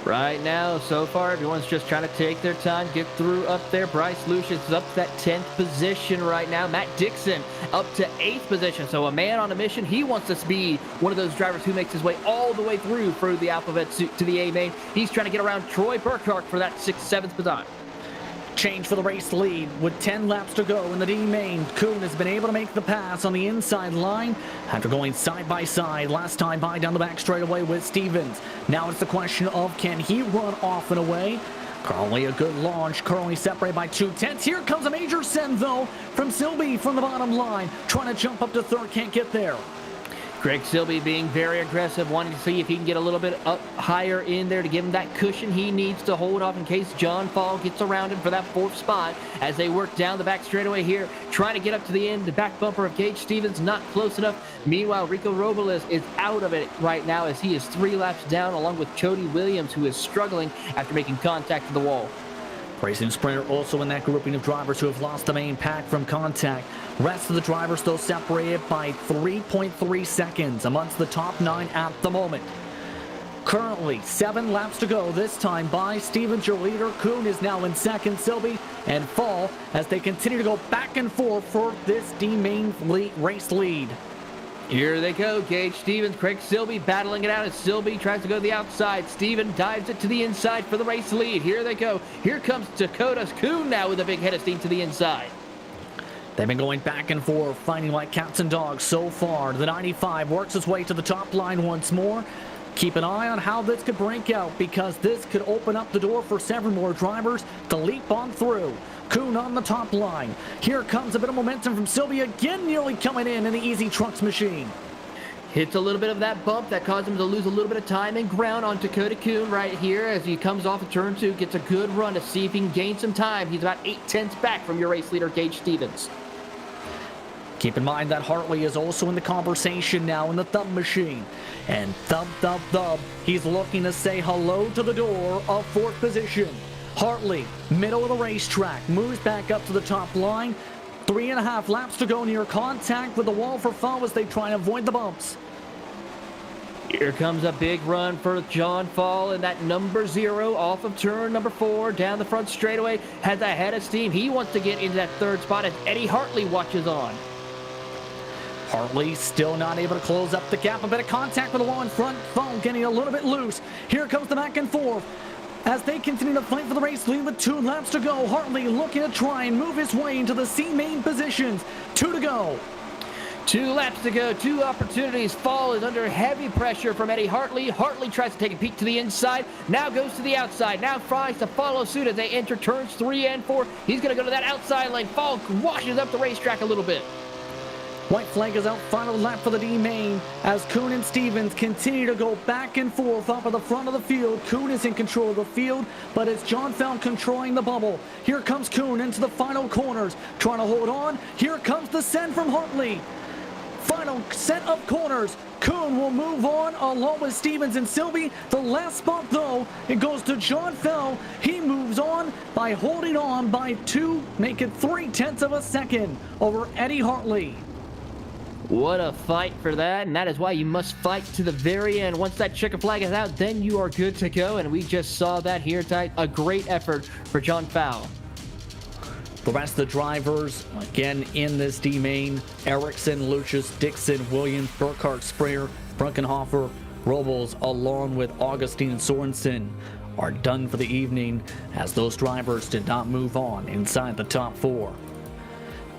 Right now, so far, everyone's just trying to take their time, get through up there. Bryce Lucius is up to that 10th position right now. Matt Dixon up to 8th position. So a man on a mission. He wants to be one of those drivers who makes his way all the way through the alphabet to the A-Main. He's trying to get around Troy Burkhart for that 6th, 7th position. Change for the race lead with 10 laps to go in the D-Main. Kuhn has been able to make the pass on the inside line after going side by side last time by down the back straightaway with Stevens. Now it's the question of, can he run off and away? Currently a good launch, currently separated by 2/10. Here comes a major send though from Silby from the bottom line, trying to jump up to 3rd, can't get there. Greg Silby being very aggressive, wanting to see if he can get a little bit up higher in there to give him that cushion he needs to hold off in case John Fall gets around him for that 4th spot as they work down the back straightaway here, trying to get up to the end. The back bumper of Gage Stevens not close enough. Meanwhile, Rico Robles is out of it right now as he is 3 laps down, along with Cody Williams, who is struggling after making contact with the wall. Racing Sprinter also in that grouping of drivers who have lost the main pack from contact. Rest of the drivers still separated by 3.3 seconds amongst the top 9 at the moment. Currently, 7 laps to go, this time by Stevens, your leader. Kuhn is now in second, Silby and Fall as they continue to go back and forth for this D-main race lead. Here they go, Gage Stevens, Craig Silby battling it out as Silby tries to go to the outside. Steven dives it to the inside for the race lead. Here they go. Here comes Dakota's Kuhn now with a big head of steam to the inside. They've been going back and forth, fighting like cats and dogs so far. The 95 works its way to the top line once more. Keep an eye on how this could break out because this could open up the door for several more drivers to leap on through. Kuhn on the top line. Here comes a bit of momentum from Silby again, nearly coming in the Easy Trucks machine. Hits a little bit of that bump that caused him to lose a little bit of time and ground on Dakota Kuhn right here as he comes off of turn 2, gets a good run to see if he can gain some time. He's about 8/10 back from your race leader, Gage Stevens. Keep in mind that Hartley is also in the conversation now in the thumb machine. And thump, he's looking to say hello to the door of 4th position. Hartley, middle of the racetrack, moves back up to the top line. 3.5 laps to go near contact with the wall for Fall as they try and avoid the bumps. Here comes a big run for John Fall in that number 0 off of turn number 4 down the front straightaway. Has a head of steam. He wants to get into that 3rd spot as Eddie Hartley watches on. Hartley still not able to close up the gap. A bit of contact with the wall in front. Fall getting a little bit loose. Here comes the back and forth as they continue to fight for the race lead with 2 laps to go. Hartley looking to try and move his way into the C-main positions. 2 to go. 2 laps to go, 2 opportunities. Fall is under heavy pressure from Eddie Hartley. Hartley tries to take a peek to the inside, now goes to the outside, now tries to follow suit as they enter turns 3 and 4. He's going to go to that outside lane. Fall washes up the racetrack a little bit. White flag is out, final lap for the D-main as Kuhn and Stevens continue to go back and forth up at the front of the field. Kuhn is in control of the field, but it's John Fell controlling the bubble. Here comes Kuhn into the final corners, trying to hold on. Here comes the send from Hartley. Final set of corners. Kuhn will move on along with Stevens and Silby. The last spot, though, it goes to John Fell. He moves on by holding on by 2, make it 3/10 of a second over Eddie Hartley. What a fight for that, and that is why you must fight to the very end. Once that checkered flag is out, then you are good to go, and we just saw that here tonight. A great effort for John Fowle. The rest of the drivers, again in this D-main, Erickson, Lucius, Dixon, Williams, Burkhart, Sprayer, Brunkenhofer, Robles, along with Augustine and Sorensen, are done for the evening as those drivers did not move on inside the top 4.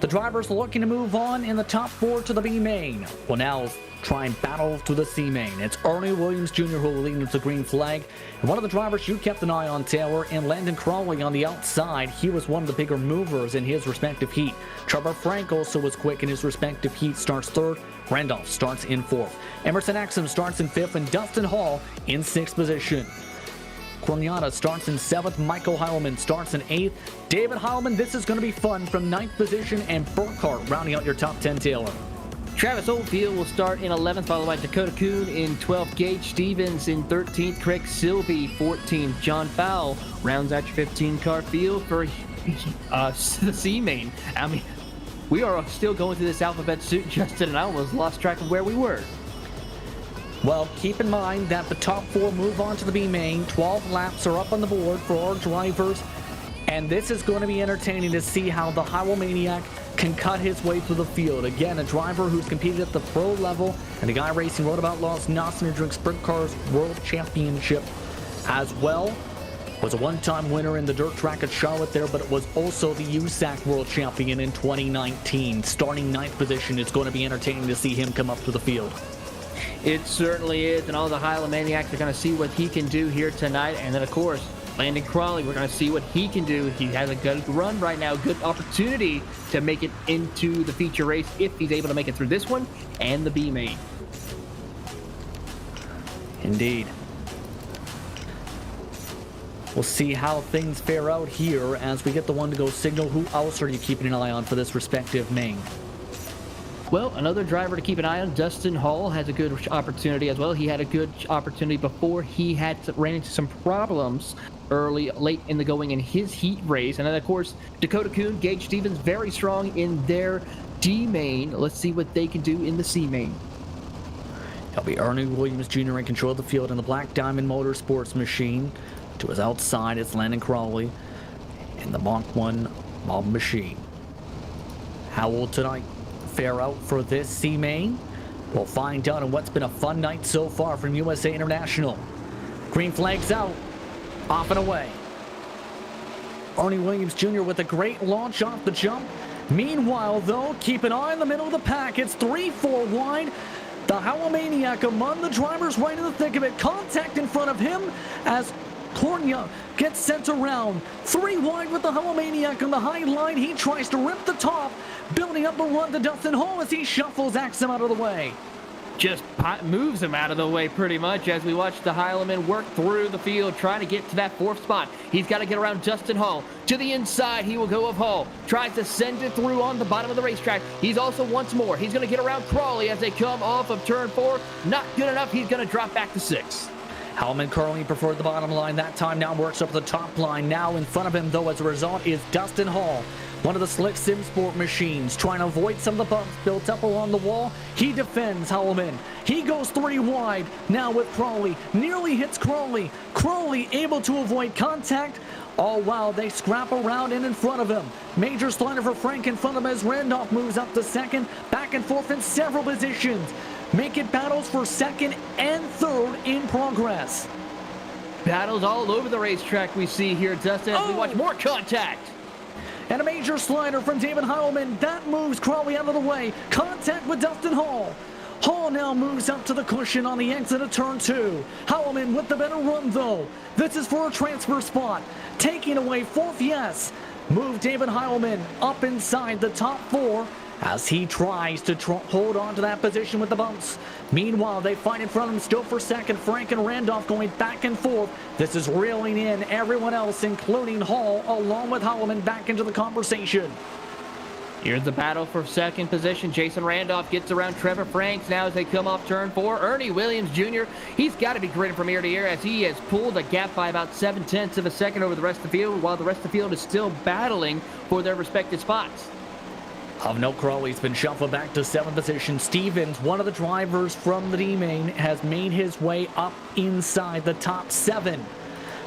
The drivers looking to move on in the top 4 to the B-main will now try and battle through the C-main. It's Ernie Williams Jr. who will lead into the green flag. And one of the drivers you kept an eye on, Taylor, and Landon Crawley on the outside. He was one of the bigger movers in his respective heat. Trevor Frank also was quick in his respective heat, starts 3rd. Randolph starts in 4th. Emerson Axum starts in 5th, and Dustin Hall in 6th position. Corniana starts in 7th. Michael Heilman starts in 8th. David Heilman, this is going to be fun, from 9th position, and Burkhart rounding out your top 10, Taylor. Travis Oldfield will start in 11th, followed by Dakota Kuhn in 12th. Gage Stevens in 13th. Craig Silby 14th. John Fowle rounds out your 15-car field for the C-main. I mean, we are still going through this alphabet soup, Justin, and I almost lost track of where we were. Well, keep in mind that the top 4 move on to the B-main. 12 laps are up on the board for our drivers. And this is going to be entertaining to see how the Howell Maniac can cut his way through the field. Again, a driver who's competed at the pro level, and the guy racing Road About Lost Nossen Drink Sprint Cars World Championship as well. Was a one-time winner in the dirt track at Charlotte there, but it was also the USAC World Champion in 2019. Starting 9th position, it's going to be entertaining to see him come up to the field. It certainly is, and all the Highland Maniacs are going to see what he can do here tonight. And then, of course, Landon Crawley, we're going to see what he can do. He has a good run right now, good opportunity to make it into the feature race if he's able to make it through this one and the B-main. Indeed. We'll see how things fare out here as we get the one to go signal. Who else are you keeping an eye on for this respective main? Well, another driver to keep an eye on, Dustin Hall, has a good opportunity as well. He had a good opportunity before he ran into some problems late in the going in his heat race. And then, of course, Dakota Kuhn, Gage Stevens, very strong in their D main. Let's see what they can do in the C main. It'll be Ernie Williams Jr. in control of the field in the Black Diamond Motorsports machine. To his outside, it's Landon Crawley in the Mach 1 mob machine. How will tonight fare out for this C main? We'll find out in what's been a fun night so far from USA International. Green flag's out, off and away. Ernie Williams Jr. with a great launch off the jump. Meanwhile, though, keep an eye in the middle of the pack. It's 3-4 wide. The Howlemaniac among the drivers right in the thick of it. Contact in front of him as Cornia gets sent around. 3 wide with the Howlemaniac on the high line. He tries to rip the top, building up a run to Dustin Hall as he shuffles Axum out of the way. Just moves him out of the way pretty much as we watch the Heileman work through the field trying to get to that 4th spot. He's got to get around Dustin Hall. To the inside, he will go of Hall. Tries to send it through on the bottom of the racetrack. He's also once more. He's going to get around Crawley as they come off of turn 4. Not good enough. He's going to drop back to 6. Howleman currently preferred the bottom line that time, now works up the top line. Now in front of him, though, as a result, is Dustin Hall. One of the slick sim sport machines trying to avoid some of the bumps built up along the wall. He defends Howleman. He goes 3 wide now with Crawley. Nearly hits Crawley. Crawley able to avoid contact. All while they scrap around and in front of him. Major slider for Frank in front of him as Randolph moves up to 2nd. Back and forth in several positions. Make it battles for 2nd and 3rd in progress. Battles all over the racetrack we see here, Dustin, as we watch more contact. And a major slider from David Heilman. That moves Crawley out of the way. Contact with Dustin Hall. Hall now moves up to the cushion on the exit of turn 2. Heilman with the better run, though. This is for a transfer spot. Taking away 4th, yes. Move David Heilman up inside the top 4 as he tries to hold on to that position with the bumps. Meanwhile, they fight in front of him still for 2nd. Frank and Randolph going back and forth. This is reeling in everyone else, including Hall, along with Heilman, back into the conversation. Here's the battle for 2nd position. Jason Randolph gets around Trevor Franks now as they come off turn 4. Ernie Williams Jr., he's got to be gritting from ear to ear as he has pulled a gap by about 7/10 of a second over the rest of the field, while the rest of the field is still battling for their respective spots. Of note, Crawley's been shuffled back to 7th position. Stevens, one of the drivers from the D-Main, has made his way up inside the top 7.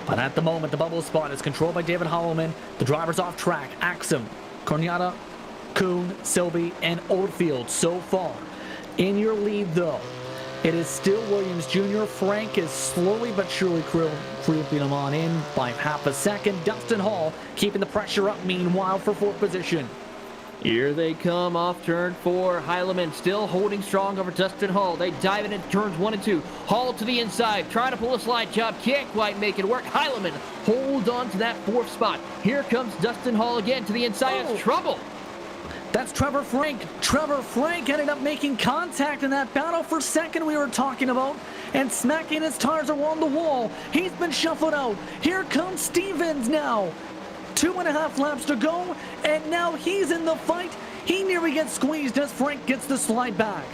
But at the moment, the bubble spot is controlled by David Heilman. The drivers off track, Axum, Cornata, Kuhn, Silby, and Oldfield so far. In your lead, though, it is still Williams Jr. Frank is slowly but surely creeping him on in by half a second. Dustin Hall keeping the pressure up, meanwhile, for 4th position. Here they come off turn 4. Heileman still holding strong over Dustin Hall. They dive into turns 1 and 2. Hall to the inside, trying to pull a slide job. Can't quite make it work. Heileman holds on to that 4th spot. Here comes Dustin Hall again to the inside. It's trouble. That's Trevor Frank. Trevor Frank ended up making contact in that battle for 2nd we were talking about and smacking his tires along the wall. He's been shuffled out. Here comes Stevens now. 2.5 laps to go, and now he's in the fight. He nearly gets squeezed as Frank gets the slide back.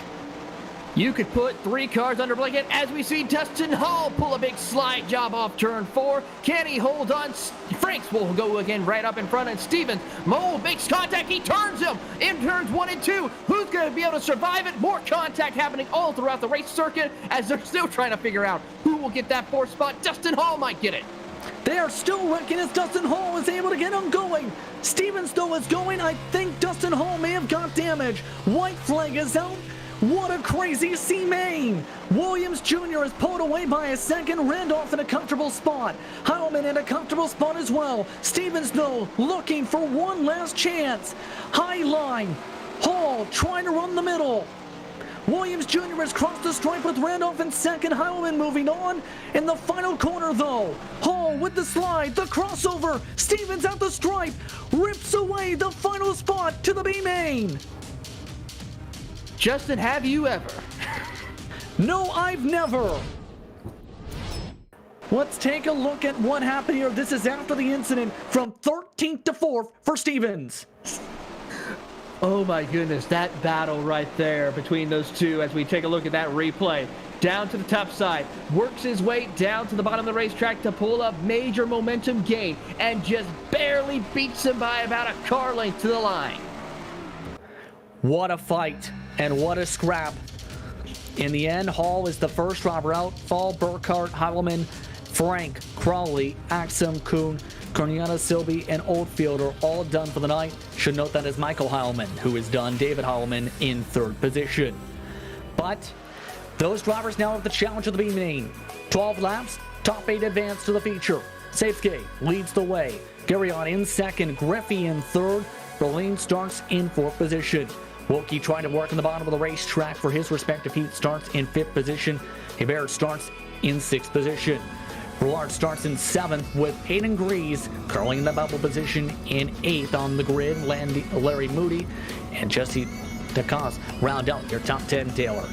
You could put 3 cars under blanket as we see Dustin Hall pull a big slide job off turn 4. Can he hold on? Franks will go again right up in front, and Stevens, makes contact. He turns him in turns 1 and 2. Who's going to be able to survive it? More contact happening all throughout the race circuit as they're still trying to figure out who will get that 4th spot. Dustin Hall might get it. They are still wrecking as Dustin Hall is able to get him going. Stevens, though, is going. I think Dustin Hall may have got damage. White flag is out. What a crazy C-Main. Williams Jr. is pulled away by a 2nd. Randolph in a comfortable spot. Heilman in a comfortable spot as well. Stevens, though, looking for one last chance. High line. Hall trying to run the middle. Williams Jr. has crossed the stripe with Randolph in 2nd. Heilman moving on. In the final corner, though, Hall with the slide, the crossover. Stevens out the stripe. Rips away the final spot to the B-Main. Justin, have you ever? No, I've never. Let's take a look at what happened here. This is after the incident from 13th to 4th for Stevens. Oh my goodness, that battle right there between those two as we take a look at that replay. Down to the top side, works his way down to the bottom of the racetrack to pull up major momentum gain and just barely beats him by about a car length to the line. What a fight and what a scrap. In the end, Hall is the first driver out. Fall, Burkhart, Heilman, Frank, Crawley, Axum, Kuhn, Corniana, Silby, and Oldfield are all done for the night. Should note that is Michael Heilman who is done. David Heilman in third position. But those drivers now have the challenge of the B main. 12 laps, top 8 advance to the feature. Safeskate leads the way. Garriott in second, Griffey in third. Berlin starts in fourth position. Wilkie trying to work in the bottom of the racetrack for his respective heat starts in fifth position. Hebert starts in sixth position. Brouillard starts in seventh with Hayden Grease curling the bubble position in eighth on the grid. Larry Moody and Jesse DeCoste round out your top 10, Taylor.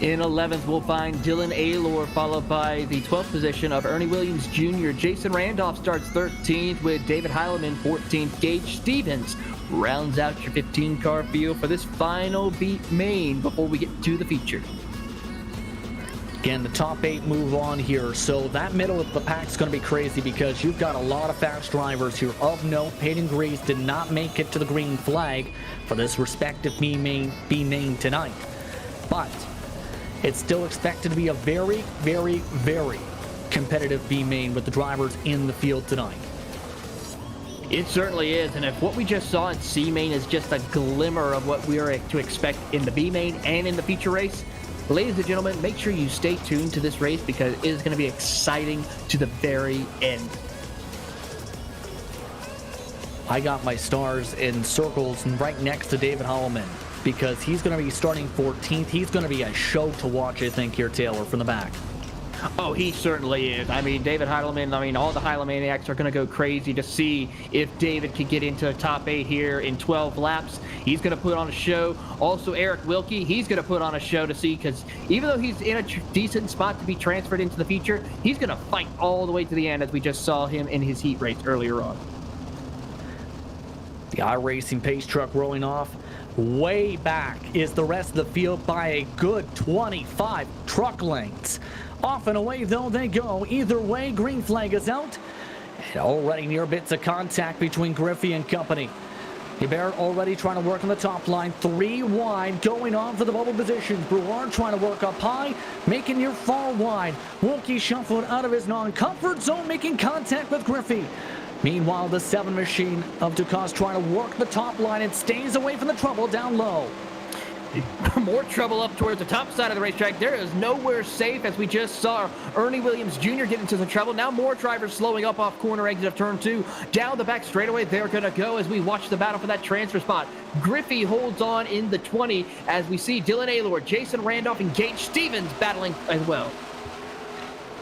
In 11th, we'll find Dylan Aylor, followed by the 12th position of Ernie Williams Jr. Jason Randolph starts 13th with David Heilman 14th. Gage Stevens rounds out your 15-car field for this final beat main before we get to the feature. Again, the top 8 move on here, so that middle of the pack is going to be crazy because you've got a lot of fast drivers here. Of note, Hayden Grease did not make it to the green flag for this respective B main tonight. But it's still expected to be a very, very, very competitive B main with the drivers in the field tonight. It certainly is, and if what we just saw in C main is just a glimmer of what we are to expect in the B main and in the feature race, ladies and gentlemen, make sure you stay tuned to this race because it is going to be exciting to the very end. I got my stars in circles right next to David Heilman because he's going to be starting 14th. He's going to be a show to watch, I think, here, Taylor, from the back. Oh, he certainly is. I mean, David Heilman, all the Heilemaniacs are going to go crazy to see if David can get into the top 8 here in 12 laps. He's going to put on a show. Also, Eric Wilkie, he's going to put on a show to see because even though he's in a decent spot to be transferred into the feature, he's going to fight all the way to the end as we just saw him in his heat race earlier on. The iRacing pace truck rolling off. Way back is the rest of the field by a good 25 truck lengths. Off and away, though, they go. Either way, green flag is out. And already near bits of contact between Griffey and company. Hebert already trying to work on the top line. 3 wide, going on for the bubble positions. Brouillard trying to work up high, making your far wide. Wilkie shuffled out of his non-comfort zone, making contact with Griffey. Meanwhile, the 7 machine of DeCoste trying to work the top line and stays away from the trouble down low. More trouble up towards the top side of the racetrack. There is nowhere safe as we just saw Ernie Williams Jr. get into some trouble. Now more drivers slowing up off corner exit of turn 2. Down the back straightaway, they're going to go as we watch the battle for that transfer spot. Griffey holds on in the 20 as we see Dylan Aylor, Jason Randolph, and Gage Stevens battling as well.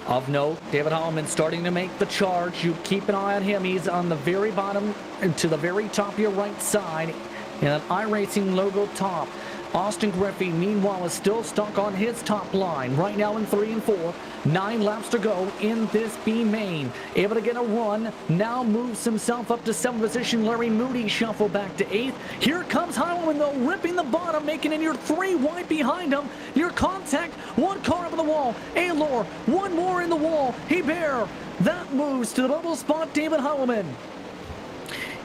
Of note, David Heilman starting to make the charge. You keep an eye on him. He's on the very bottom to the very top of your right side. And an iRacing logo top. Austin Griffey, meanwhile, is still stuck on his top line. Right now in 3 and 4. 9 laps to go in this B main. Able to get a run. Now moves himself up to 7th position. Larry Moody shuffle back to 8th. Here comes Heilman, though, ripping the bottom, making it your 3 wide behind him. Your contact, 1 car up on the wall. Aylor, 1 more in the wall. Hebert, that moves to the bubble spot, David Heilman.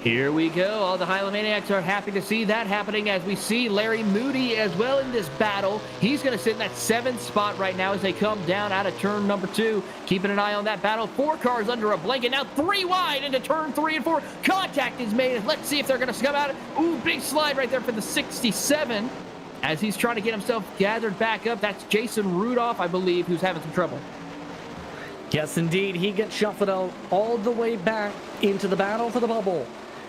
Here we go. All the Heilemaniacs are happy to see that happening as we see Larry Moody as well in this battle. He's going to sit in that 7th spot right now as they come down out of turn number 2. Keeping an eye on that battle. 4 cars under a blanket. Now 3 wide into turn 3 and 4. Contact is made. Let's see if they're going to come out. Ooh, big slide right there for the 67 as he's trying to get himself gathered back up. That's Jason Rudolph, I believe, who's having some trouble. Yes, indeed. He gets shuffled out all the way back into the battle for the bubble.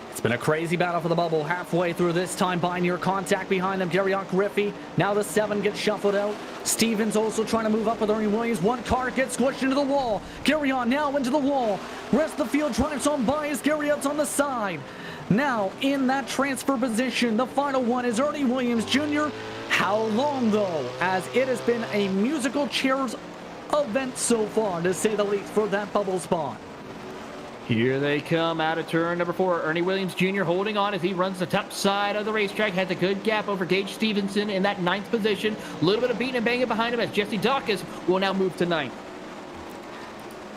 It's been a crazy battle for the bubble halfway through this time by near contact behind them. Garriott Griffey. Now the 7 gets shuffled out. Stevens also trying to move up with Ernie Williams. 1 car gets squished into the wall. Garriott now into the wall. Rest of the field drives on by as Garriott's on the side. Now in that transfer position, the final one is Ernie Williams Jr. How long though? As it has been a musical chairs event so far, to say the least, for that bubble spot. Here they come out of turn number 4. Ernie Williams Jr. holding on as he runs the top side of the racetrack. Has a good gap over Gage Stevenson in that 9th position. A little bit of beating and banging behind him as Jesse Dawkins will now move to 9th.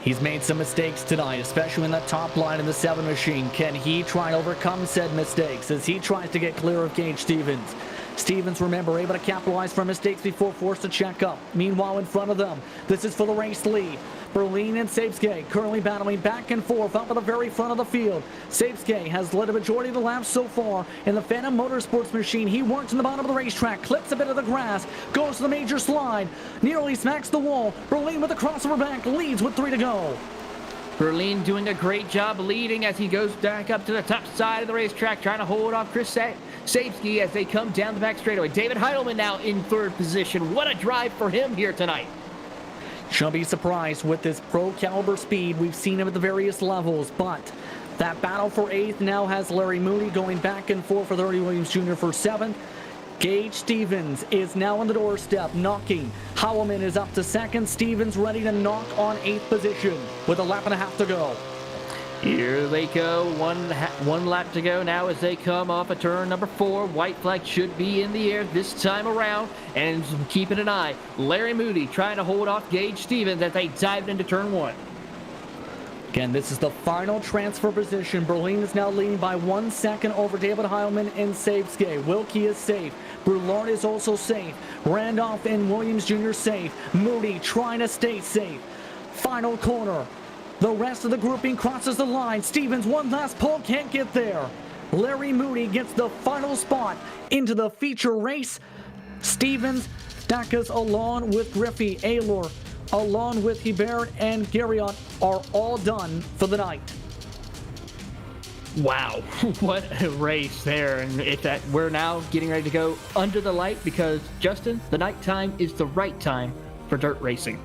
He's made some mistakes tonight, especially in that top line in the 7 machine. Can he try and overcome said mistakes as he tries to get clear of Gage Stevens? Stevens, remember, able to capitalize from mistakes before forced to check up. Meanwhile, in front of them, this is for the race lead. Berlin and Sabske currently battling back and forth up at the very front of the field. Sabske has led a majority of the laps so far in the Phantom Motorsports machine. He works in the bottom of the racetrack, clips a bit of the grass, goes to the major slide, nearly smacks the wall. Berlin with the crossover back, leads with 3 to go. Berlin doing a great job leading as he goes back up to the top side of the racetrack, trying to hold off Chris Sabske as they come down the back straightaway. David Heidelman now in 3rd position. What a drive for him here tonight. Shouldn't be surprised with this pro caliber speed. We've seen him at the various levels, but that battle for 8th now has Larry Moody going back and forth for Ernie Williams Jr. for 7th. Gage Stevens is now on the doorstep, knocking. Howellman is up to 2nd. Stevens ready to knock on 8th position with a lap and a half to go. Here they go, one lap to go now as they come off of turn number 4. White flag should be in the air this time around, and keeping an eye, Larry Moody trying to hold off Gage Stevens as they dive into turn 1. Again, this is the final transfer position. Berlin is now leading by 1 second over David Heilman and Sabske. Wilkie is safe. Brulard is also safe. Randolph and Williams Jr. safe. Moody trying to stay safe. Final corner. The rest of the grouping crosses the line. Stevens, one last pull, can't get there. Larry Moody gets the final spot into the feature race. Stevens, Dacus along with Griffey, Aylor, along with Hebert and Garriott are all done for the night. Wow, what a race there. And we're now getting ready to go under the light because, Justin, the nighttime is the right time for dirt racing.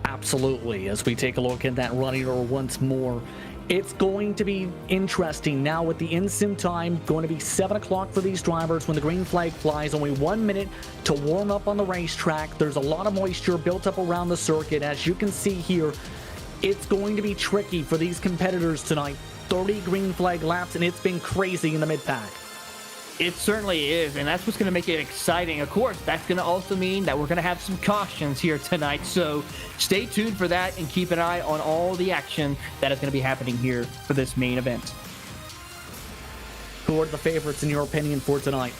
Absolutely. As we take a look at that running order once more, it's going to be interesting now with the in-sim time going to be 7 o'clock for these drivers when the green flag flies. Only 1 minute to warm up on the racetrack. There's a lot of moisture built up around the circuit. As you can see here, it's going to be tricky for these competitors tonight. 30 green flag laps, and it's been crazy in the mid-pack. It certainly is, and that's what's going to make it exciting. Of course, that's going to also mean that we're going to have some cautions here tonight, so stay tuned for that and keep an eye on all the action that is going to be happening here for this main event. Who are the favorites, in your opinion, for tonight?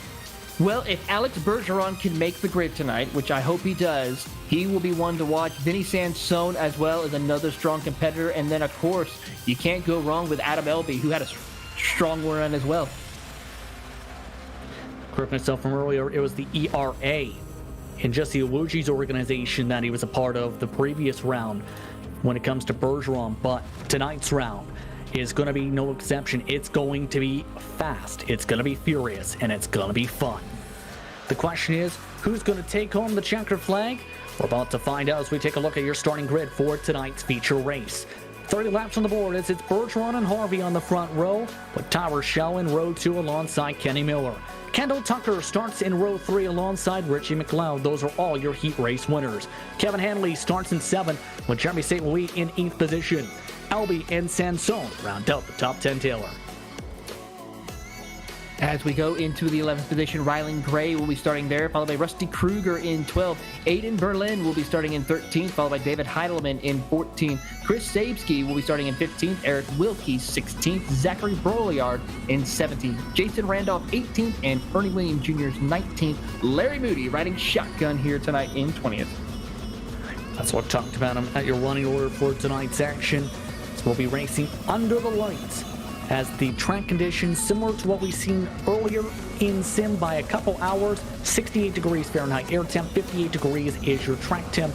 Well, if Alex Bergeron can make the grid tonight, which I hope he does, he will be one to watch. Vinny Sansone as well as another strong competitor, and then, of course, you can't go wrong with Adam Elby, who had a strong run as well. Correct myself from earlier, it was the ERA in Jesse Awuji's organization that he was a part of the previous round when it comes to Bergeron, but tonight's round is going to be no exception. It's going to be fast, it's going to be furious, and it's going to be fun. The question is, who's going to take home the checkered flag? We're about to find out as we take a look at your starting grid for tonight's feature race. 30 laps on the board as it's Bergeron and Harvey on the front row, with Tyler Schell in row 2 alongside Kenny Miller. Kendall Tucker starts in row 3 alongside Richie McLeod. Those are all your heat race winners. Kevin Hanley starts in 7th with Jeremy St. Louis in 8th position. Elby and Sansone round out the top 10 Taylor. As we go into the 11th position, Rylan Gray will be starting there, followed by Rusty Kruger in 12th. Aiden Berlin will be starting in 13th, followed by David Heidelman in 14th. Chris Sabske will be starting in 15th. Eric Wilkie, 16th. Zachary Broliard in 17th. Jason Randolph, 18th. And Ernie Williams Jr.'s 19th. Larry Moody riding shotgun here tonight in 20th. That's what I talked about him at your running order for tonight's action. So we'll be racing under the lights, as the track conditions similar to what we've seen earlier in sim by a couple hours. 68 degrees Fahrenheit air temp, 58 degrees is your track temp,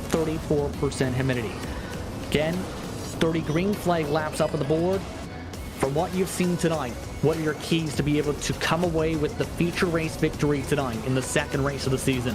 34% humidity. Again, 30 green flag laps up on the board. From what you've seen tonight, what are your keys to be able to come away with the feature race victory tonight in the second race of the season?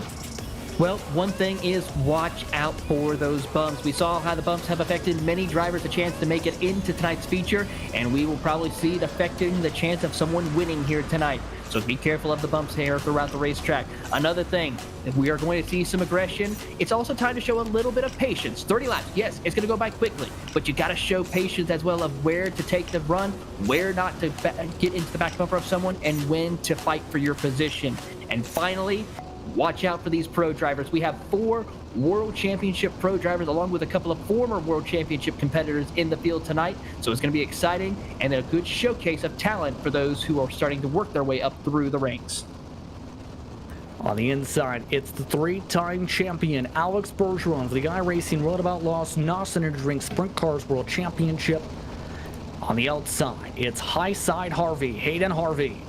Well, one thing is watch out for those bumps. We saw how the bumps have affected many drivers a chance to make it into tonight's feature, and we will probably see it affecting the chance of someone winning here tonight. So be careful of the bumps here throughout the racetrack. Another thing, if we are going to see some aggression, it's also time to show a little bit of patience. 30 laps, yes, it's going to go by quickly, but you got to show patience as well of where to take the run, where not to get into the back bumper of someone, and when to fight for your position. And finally, watch out for these pro drivers. We have 4 World Championship pro drivers along with a couple of former World Championship competitors in the field tonight. So it's going to be exciting and a good showcase of talent for those who are starting to work their way up through the ranks. On the inside, it's the 3-time champion Alex Bergeron for the iRacing World of Outlaws Nossen Drink Sprint Cars World Championship. On the outside, it's high side Harvey, Hayden Harvey.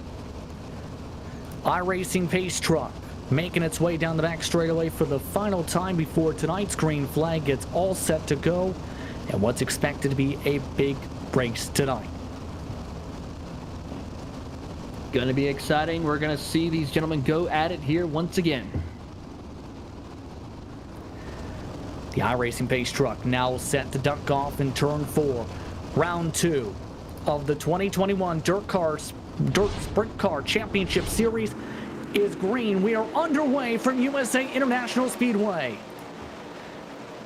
iRacing Pace Truck making its way down the back straightaway for the final time before tonight's green flag gets all set to go and what's expected to be a big race tonight. Going to be exciting. We're going to see these gentlemen go at it here once again. The iRacing Pace Truck now set to duck off in turn 4. Round 2 of the 2021 Dirt Sprint Car Championship Series is green. We are underway from USA International Speedway.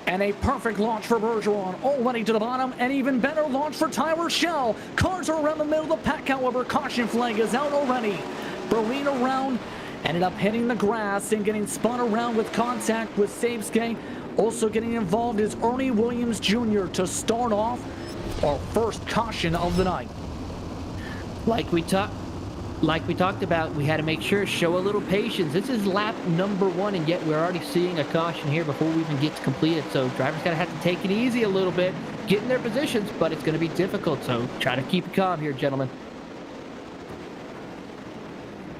And a perfect launch for Bergeron, already to the bottom. An even better launch for Tyler Schell. Cars are around the middle of the pack, however. Caution flag is out already. Berlin around, ended up hitting the grass and getting spun around with contact with Sabske. Also getting involved is Ernie Williams Jr. to start off our first caution of the night. Like we talked about, we had to make sure show a little patience. This is lap number 1, and yet we're already seeing a caution here before we even get to complete it. So drivers gotta have to take it easy a little bit, get in their positions, but it's gonna be difficult. So try to keep it calm here, gentlemen.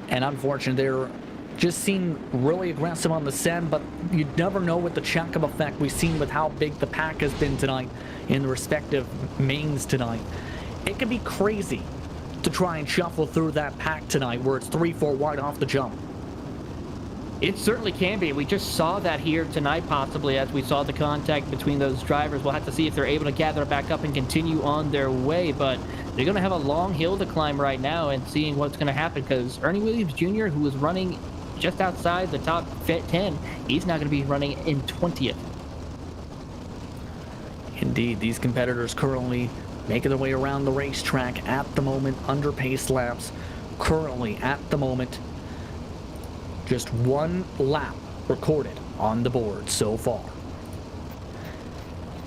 And unfortunately, they're just seem really aggressive on the send, but you never know with the check-up effect we've seen with how big the pack has been tonight in the respective mains tonight. It can be crazy to try and shuffle through that pack tonight where it's 3-4 wide off the jump. It certainly can be. We just saw that here tonight, possibly, as we saw the contact between those drivers. We'll have to see if they're able to gather it back up and continue on their way, but they're going to have a long hill to climb right now and seeing what's going to happen, because Ernie Williams Jr., who was running just outside the top 10, he's now going to be running in 20th. Indeed, these competitors currently making their way around the racetrack at the moment, under pace laps. Currently, at the moment, just 1 lap recorded on the board so far.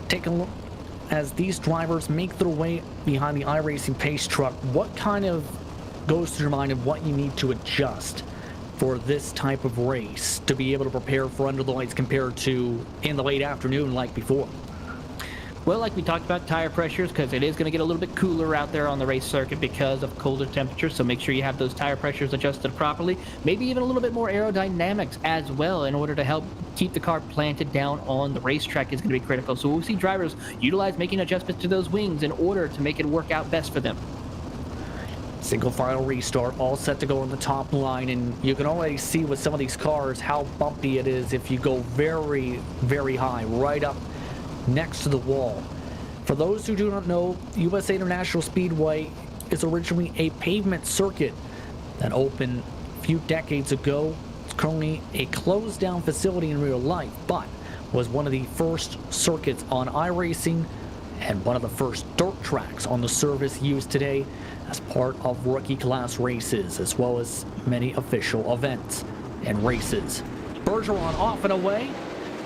Take a look as these drivers make their way behind the iRacing Pace Truck. What kind of goes through your mind of what you need to adjust for this type of race to be able to prepare for under the lights compared to in the late afternoon like before? Well, like we talked about, tire pressures, because it is going to get a little bit cooler out there on the race circuit because of colder temperatures, so make sure you have those tire pressures adjusted properly. Maybe even a little bit more aerodynamics as well in order to help keep the car planted down on the racetrack is going to be critical. So we'll see drivers utilize making adjustments to those wings in order to make it work out best for them. Single file restart, all set to go on the top line, and you can already see with some of these cars how bumpy it is if you go very, very high, right up next to the wall. For those who do not know, USA International Speedway is originally a pavement circuit that opened a few decades ago. It's currently a closed down facility in real life, but was one of the first circuits on iRacing and one of the first dirt tracks on the service used today as part of rookie class races, as well as many official events and races. Bergeron off and away.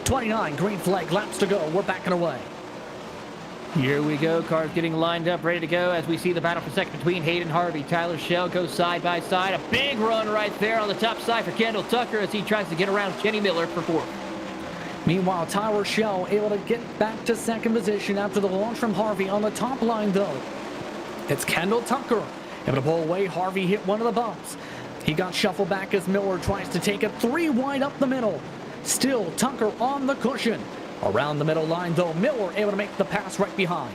29 green flag laps to go. We're backing away. Here we go. Cars getting lined up, ready to go as we see the battle for second between Hayden Harvey. Tyler Schell goes side by side. A big run right there on the top side for Kendall Tucker as he tries to get around Kenny Miller for 4th. Meanwhile, Tyler Schell able to get back to second position after the launch from Harvey. On the top line, though, it's Kendall Tucker able to pull away. Harvey hit one of the bumps. He got shuffled back as Miller tries to take it 3 wide up the middle. Still Tucker on the cushion. Around the middle line, though, Miller able to make the pass right behind.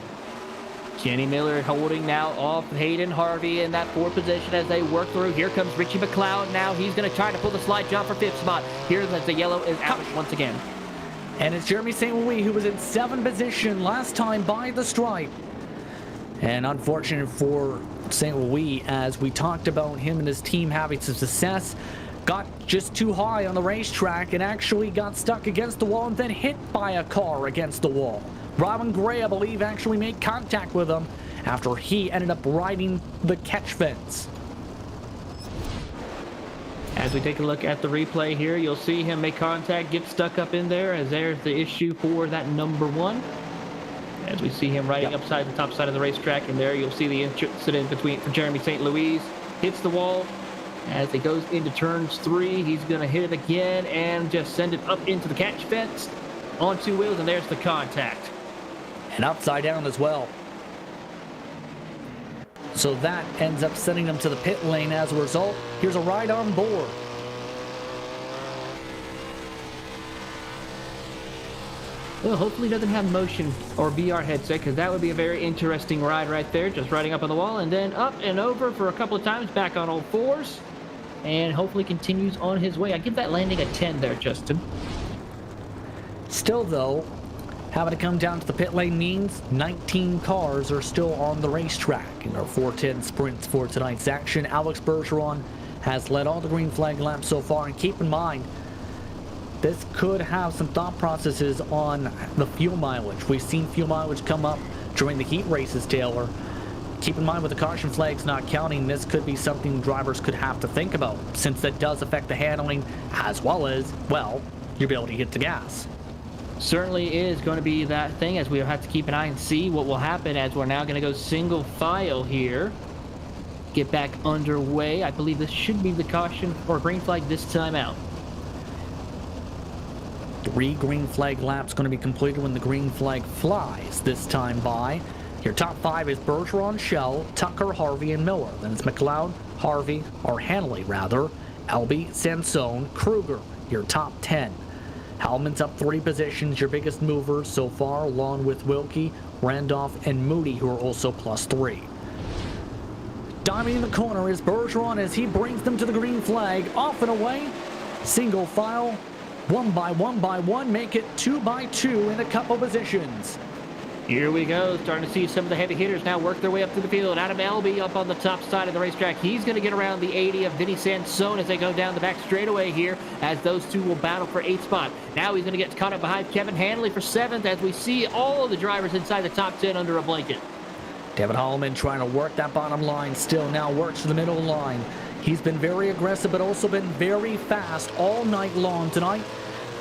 Kenny Miller holding now off Hayden Harvey in that 4th position as they work through. Here comes Richie McLeod now. He's going to try to pull the slide jump for 5th spot. Here as the yellow is out once again. And it's Jeremy St. Louis who was in 7th position last time by the stripe. And unfortunate for St. Louis, as we talked about him and his team having some success, got just too high on the racetrack and actually got stuck against the wall and then hit by a car against the wall. Robin Gray, I believe, actually made contact with him after he ended up riding the catch fence. As we take a look at the replay here, you'll see him make contact, get stuck up in there, as there's the issue for that number 1. As we see him riding upside the top side of the racetrack, and there you'll see the incident for Jeremy St. Louis. Hits the wall. As it goes into turns 3, he's going to hit it again and just send it up into the catch fence on 2 wheels, and there's the contact. And upside down as well. So that ends up sending them to the pit lane as a result. Here's a ride on board. Well, hopefully he doesn't have motion or VR headset, because that would be a very interesting ride right there. Just riding up on the wall and then up and over for a couple of times, back on all 4s. And hopefully continues on his way. I give that landing a 10 there, Justin. Still, though, having to come down to the pit lane means 19 cars are still on the racetrack in our 410 sprints for tonight's action. Alex Bergeron has led all the green flag laps so far, and keep in mind, this could have some thought processes on the fuel mileage. We've seen fuel mileage come up during the heat races, Taylor. Keep in mind, with the caution flags not counting, this could be something drivers could have to think about, since that does affect the handling as well as, well, your ability to hit the gas. Certainly is going to be that thing, as we have to keep an eye and see what will happen, as we're now going to go single file here. Get back underway. I believe this should be the caution or green flag this time out. 3 green flag laps going to be completed when the green flag flies this time by. Your top 5 is Bergeron, Shell, Tucker, Harvey, and Miller. Then it's McLeod, Harvey, or Hanley rather, Elby, Sansone, Kruger, your top 10. Hellman's up 3 positions, your biggest movers so far, along with Wilkie, Randolph, and Moody, who are also +3. Diving in the corner is Bergeron as he brings them to the green flag, off and away. Single file, 1 by 1 by 1, make it 2 by 2 in a couple positions. Here we go, starting to see some of the heavy hitters now work their way up to the field. Adam Elby up on the top side of the racetrack. He's going to get around the 80 of Vinny Sansone as they go down the back straightaway here, as those two will battle for 8th spot. Now he's going to get caught up behind Kevin Hanley for 7th, as we see all of the drivers inside the top 10 under a blanket. Devin Holloman trying to work that bottom line still, now works for the middle line. He's been very aggressive, but also been very fast all night long tonight.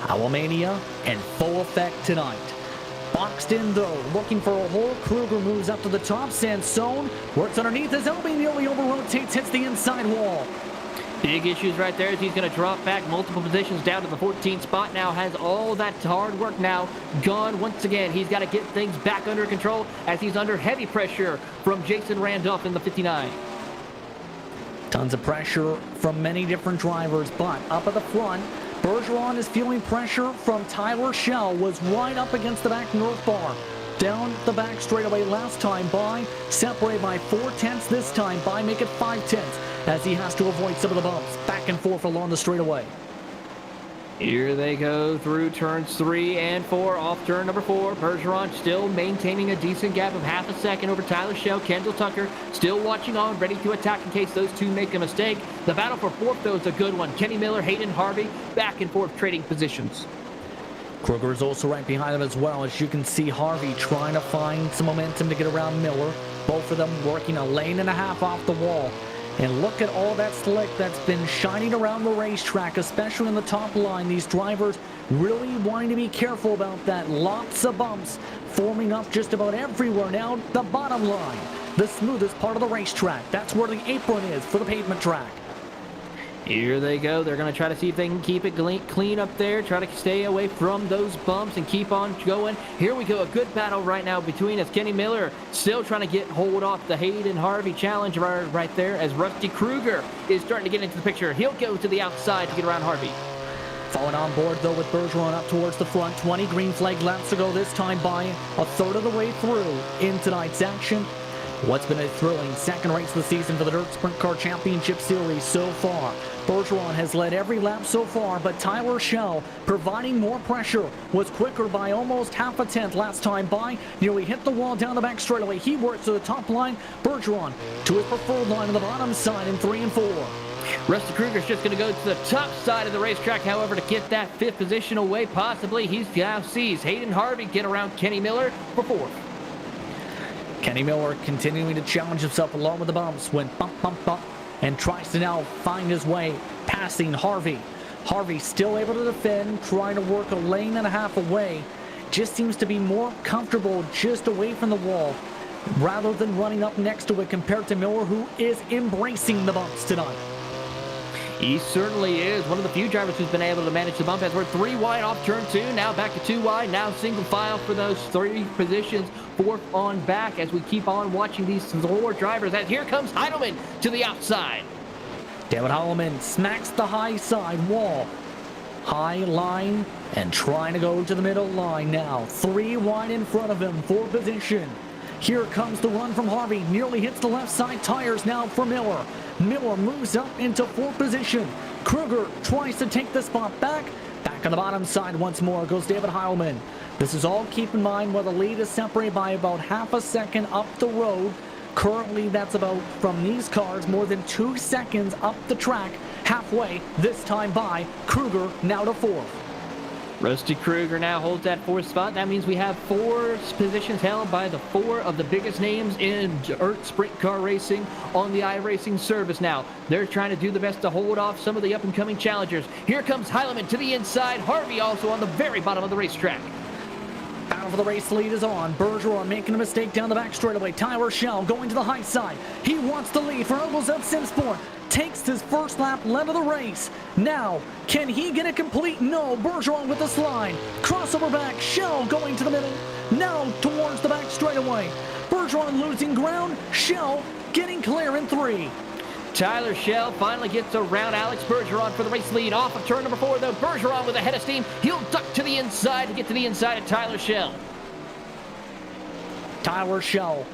Owlmania in full effect tonight. Boxed in though, looking for a hole. Kruger moves up to the top. Sansone works underneath as Elby nearly over-rotates, hits the inside wall. Big issues right there as he's going to drop back multiple positions down to the 14th spot. Now has all that hard work now gone once again. He's got to get things back under control as he's under heavy pressure from Jason Randolph in the 59. Tons of pressure from many different drivers, but up at the front, Bergeron is feeling pressure from Tyler Shell, was right up against the back north bar. Down the back straightaway last time by, separated by 4/10 this time by, make it 5/10 as he has to avoid some of the bumps. Back and forth along the straightaway. Here they go through turns 3 and 4, off turn number 4. Bergeron still maintaining a decent gap of half a second over Tyler Shell. Kendall Tucker still watching on, ready to attack in case those two make a mistake. The battle for 4th, though, is a good one. Kenny Miller, Hayden Harvey, back and forth trading positions. Kruger is also right behind them as well. As you can see, Harvey trying to find some momentum to get around Miller. Both of them working a lane and a half off the wall. And look at all that slick that's been shining around the racetrack, especially in the top line. These drivers really wanting to be careful about that. Lots of bumps forming up just about everywhere. Now the bottom line, the smoothest part of the racetrack. That's where the apron is for the pavement track. Here they go. They're going to try to see if they can keep it clean up there, try to stay away from those bumps and keep on going. Here we go. A good battle right now between us. Kenny Miller still trying to hold off the Hayden Harvey challenge right there, as Rusty Kruger is starting to get into the picture. He'll go to the outside to get around Harvey. Falling on board though with Bergeron up towards the front. 20 green flag laps to go, this time by a third of the way through in tonight's action. What's been a thrilling second race of the season for the Dirt Sprint Car Championship Series so far. Bergeron has led every lap so far, but Tyler Schell, providing more pressure, was quicker by almost half a tenth last time by. Nearly hit the wall down the back straightaway. He works to the top line. Bergeron to his preferred line on the bottom side in 3 and 4. Rusty Kruger's just going to go to the top side of the racetrack, however, to get that fifth position away, possibly. He now sees Hayden Harvey get around Kenny Miller for fourth. Kenny Miller continuing to challenge himself along with the bumps, went bump, bump, bump, and tries to now find his way passing Harvey. Harvey still able to defend, trying to work a lane and a half away. Just seems to be more comfortable just away from the wall rather than running up next to it compared to Miller, who is embracing the bumps tonight. He certainly is one of the few drivers who's been able to manage the bump as we're 3 wide off turn 2, now back to 2 wide, now single file for those 3 positions, 4th on back as we keep on watching these 4 drivers as here comes Heidelman to the outside. David Heidelman smacks the high side wall. High line and trying to go to the middle line now. 3 wide in front of him for position. Here comes the run from Harvey. Nearly hits the left side tires now for Miller. Miller moves up into 4th position. Kruger tries to take the spot back. Back on the bottom side once more goes David Heilman. This is all, keep in mind, where the lead is separated by about half a second up the road. Currently, that's about, from these cars, more than 2 seconds up the track. Halfway, this time by Kruger, now to 4th. Rusty Kruger now holds that 4th spot. That means we have 4 positions held by the 4 of the biggest names in dirt sprint car racing on the iRacing service now. They're trying to do the best to hold off some of the up-and-coming challengers. Here comes Heileman to the inside. Harvey also on the very bottom of the racetrack. Battle for the race lead is on. Bergeron making a mistake down the back straightaway. Tyler Schell going to the high side. He wants the lead for Elbows Up Simsport. Takes his first lap, led of the race. Now, can he get it complete? No. Bergeron with the slide. Crossover back. Schell going to the middle. Now towards the back straightaway. Bergeron losing ground. Schell getting clear in 3. Tyler Schell finally gets around Alex Bergeron for the race lead. Off of turn number 4, though. Bergeron with a head of steam. He'll duck to the inside to get to the inside of Tyler Schell. Tyler Schell.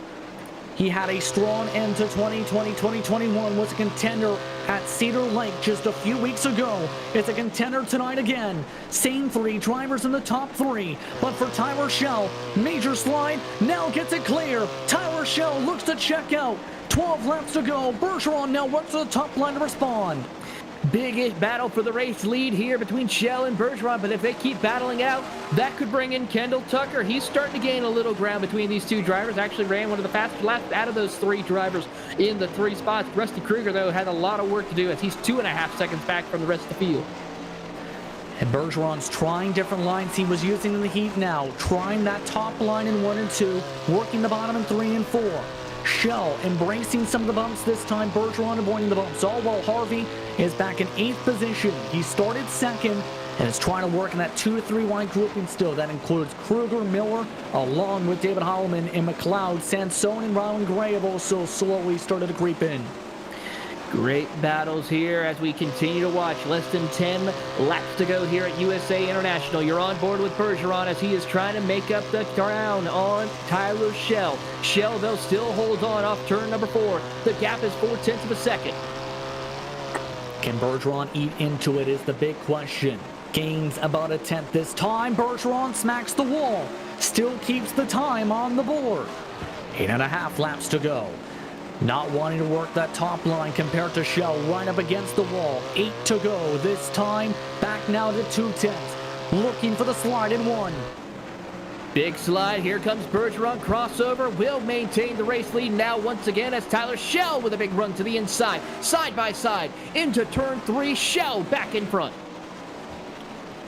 He had a strong end to 2020-2021, was a contender at Cedar Lake just a few weeks ago. It's a contender tonight again. Same 3 drivers in the top 3. But for Tyler Schell, major slide, now gets it clear. Tyler Schell looks to check out. 12 laps to go. Bergeron now works to the top line to respond. Big battle for the race lead here between Schell and Bergeron, but if they keep battling out, that could bring in Kendall Tucker. He's starting to gain a little ground between these 2 drivers. Actually ran one of the fastest laps out of those 3 drivers in the 3 spots. Rusty Kruger, though, had a lot of work to do as he's 2.5 seconds back from the rest of the field. And Bergeron's trying different lines he was using in the heat now. Trying that top line in 1 and 2, working the bottom in 3 and 4. Schell embracing some of the bumps this time. Bergeron avoiding the bumps, all while Harvey is back in 8th position. He started 2nd and is trying to work in that 2 to 3 wide grouping still. That includes Kruger, Miller, along with David Heilman and McLeod. Sansone and Rowan Gray have also slowly started to creep in. Great battles here as we continue to watch. Less than 10 laps to go here at USA International. You're on board with Bergeron as he is trying to make up the ground on Tyler Schell. Schell, though, still holds on off turn number 4. The gap is 0.4 of a second. Can Bergeron eat into it is the big question. Gains about a tenth this time. Bergeron smacks the wall. Still keeps the time on the board. 8.5 laps to go. Not wanting to work that top line compared to Schell, right up against the wall. 8 to go. This time, back now to 2/10. Looking for the slide in 1. Big slide. Here comes Bergeron. Crossover will maintain the race lead now once again as Tyler Schell with a big run to the inside. Side by side into turn 3. Schell back in front.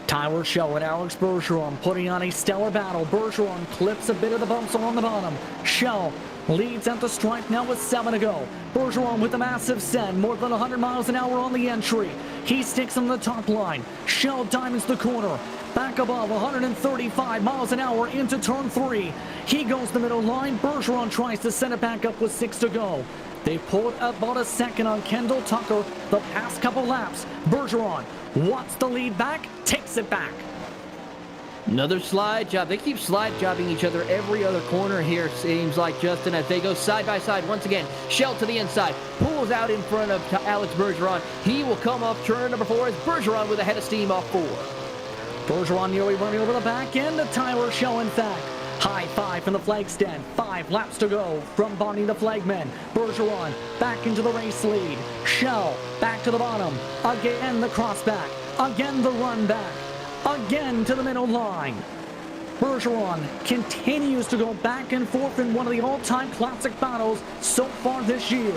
Tyler Schell and Alex Bergeron putting on a stellar battle. Bergeron clips a bit of the bumps along the bottom. Schell leads at the stripe now with 7 to go. Bergeron with a massive send, more than 100 miles an hour on the entry. He sticks on the top line. Schell diamonds the corner. Back above 135 miles an hour into turn 3. He goes the middle line. Bergeron tries to send it back up with 6 to go. They pulled about a second on Kendall Tucker the past couple laps. Bergeron wants the lead back, takes it back. Another slide job. They keep slide jobbing each other every other corner here, seems like, Justin, as they go side by side. Once again, Shell to the inside, pulls out in front of Alex Bergeron. He will come off turn number 4 as Bergeron with a head of steam off 4. Bergeron nearly running over the back end of Tyler Shell, in fact. High 5 from the flag stand. 5 laps to go from Bonnie the flagman. Bergeron back into the race lead. Shell back to the bottom. Again the crossback. Again the run back. Again to the middle line. Bergeron continues to go back and forth in one of the all-time classic battles so far this year.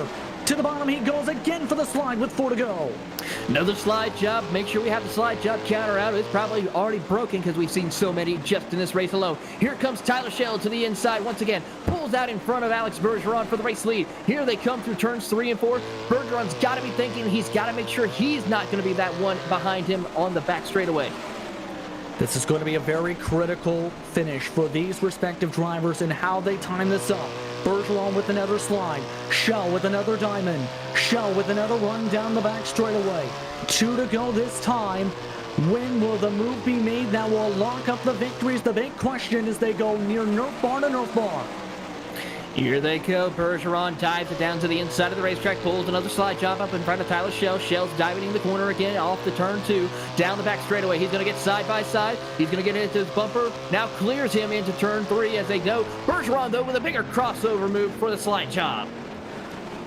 To the bottom he goes again for the slide with 4 to go. Another slide job. Make sure we have the slide job counter out. It's probably already broken because we've seen so many just in this race alone. Here comes Tyler Shell to the inside once again. Pulls out in front of Alex Bergeron for the race lead. Here they come through turns 3 and 4. Bergeron's got to be thinking he's got to make sure he's not going to be that one behind him on the back straightaway. This is going to be a very critical finish for these respective drivers and how they time this up. Bergeron with another slide. Shell with another diamond. Shell with another run down the back straightaway. 2 to go this time. When will the move be made that will lock up the victories? The big question as they go near Nerf bar to Nerf bar. Here they go. Bergeron dives it down to the inside of the racetrack, pulls another slide job up in front of Tyler Shell. Shell's diving in the corner again off the turn 2. Down the back straightaway. He's going to get side by side. He's going to get into his bumper. Now clears him into turn 3 as they go. Bergeron, though, with a bigger crossover move for the slide job.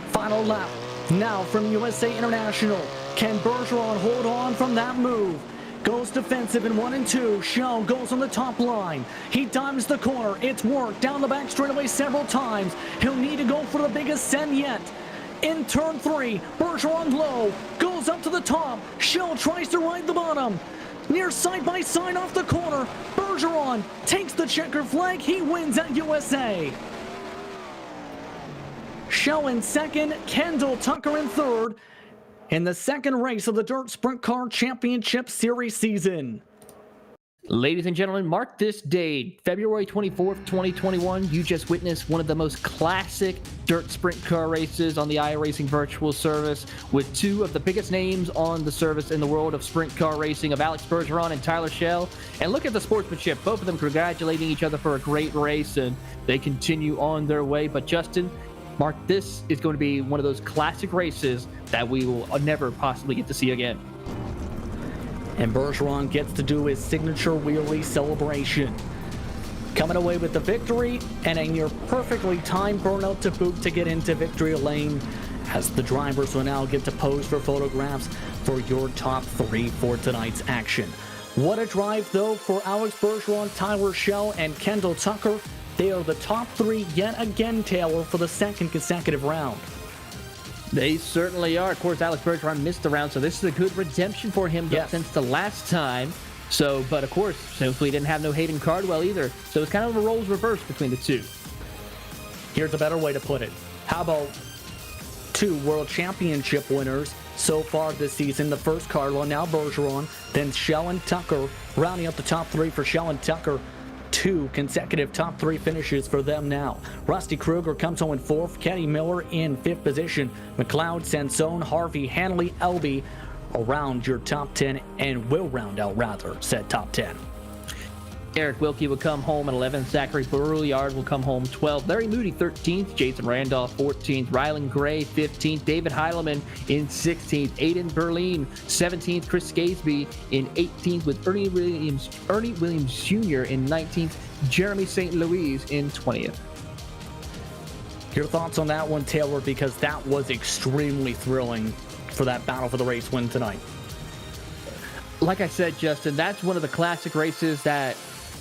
Final lap. Now from USA International. Can Bergeron hold on from that move? Goes defensive in 1 and 2. Shell goes on the top line. He dives the corner. It's worked down the back straightaway several times. He'll need to go for the biggest send yet. In turn 3, Bergeron low. Goes up to the top. Shell tries to ride the bottom. Near side by side off the corner. Bergeron takes the checker flag. He wins at USA. Shell in second. Kendall Tucker in third. In the second race of the Dirt Sprint Car Championship Series season. Ladies and gentlemen, mark this date, February 24th, 2021. You just witnessed one of the most classic dirt sprint car races on the iRacing virtual service with 2 of the biggest names on the service in the world of sprint car racing of Alex Bergeron and Tyler Shell. And look at the sportsmanship, both of them congratulating each other for a great race, and they continue on their way. But Justin, Mark, this is going to be one of those classic races that we will never possibly get to see again. And Bergeron gets to do his signature wheelie celebration. Coming away with the victory and a near perfectly timed burnout to boot to get into victory lane, as the drivers will now get to pose for photographs for your top 3 for tonight's action. What a drive, though, for Alex Bergeron, Tyler Shell, and Kendall Tucker. They are the top 3 yet again, Taylor, for the second consecutive round. They certainly are. Of course, Alex Bergeron missed the round, so this is a good redemption for him since the last time. So, but of course, since we didn't have no Hayden Cardwell either, so it's kind of a roles reversed between the 2. Here's a better way to put it. How about 2 World Championship winners so far this season? The first Cardwell, now Bergeron, then Shell and Tucker, rounding up the top 3 for Shell and Tucker. 2 consecutive top 3 finishes for them now. Rusty Kruger comes home in 4th. Kenny Miller in 5th position. McLeod, Sansone, Harvey, Hanley, Elby around your top 10, and will round out, said top 10. Eric Wilkie will come home at 11th. Zachary Brouillard will come home 12th. Larry Moody 13th. Jason Randolph 14th. Rylan Gray 15th. David Heileman in 16th. Aiden Berlin 17th. Chris Scaseby in 18th, with Ernie Williams Jr. in 19th. Jeremy St. Louis in 20th. Your thoughts on that one, Taylor, because that was extremely thrilling for that battle for the race win tonight. Like I said, Justin, that's one of the classic races that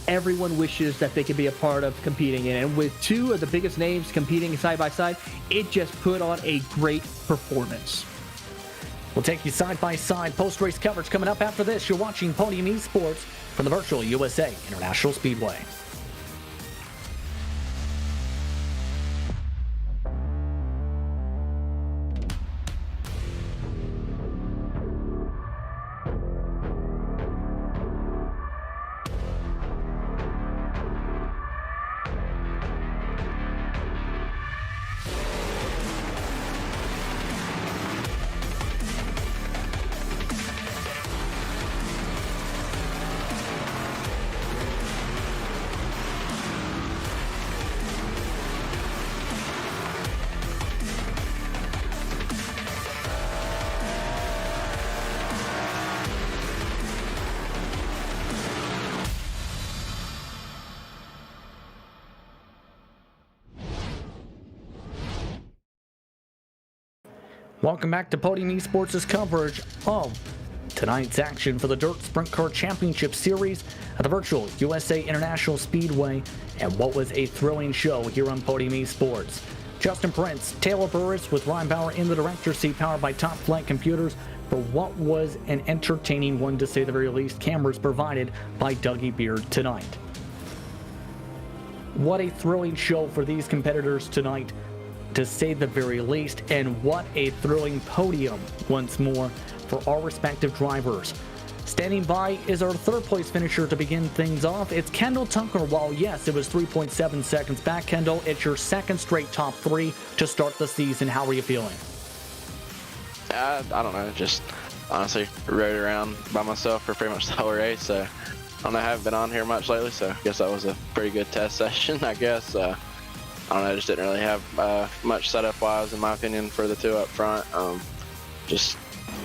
everyone wishes that they could be a part of competing in. And with 2 of the biggest names competing side by side, it just put on a great performance. We'll take you side by side. Post-race coverage coming up after this. You're watching Podium eSports from the virtual USA International Speedway. Welcome back to Podium eSports' coverage of tonight's action for the Dirt Sprint Car Championship Series at the virtual USA International Speedway, and what was a thrilling show here on Podium eSports. Justin Prince, Taylor Burris with Ryan Bauer in the director's seat, powered by Top Flight Computers, for what was an entertaining one, to say the very least. Cameras provided by Dougie Beard tonight. What a thrilling show for these competitors tonight, to say the very least, and what a thrilling podium once more for our respective drivers. Standing by is our third place finisher to begin things off. It's Kendall Tucker. While yes, it was 3.7 seconds back, Kendall, it's your second straight top three to start the season. How are you feeling? I don't know, just honestly rode around by myself for pretty much the whole race, so I don't know, I haven't been on here much lately, so I guess that was a pretty good test session, I guess. I don't know, just didn't really have much setup-wise, in my opinion, for the two up front. Just,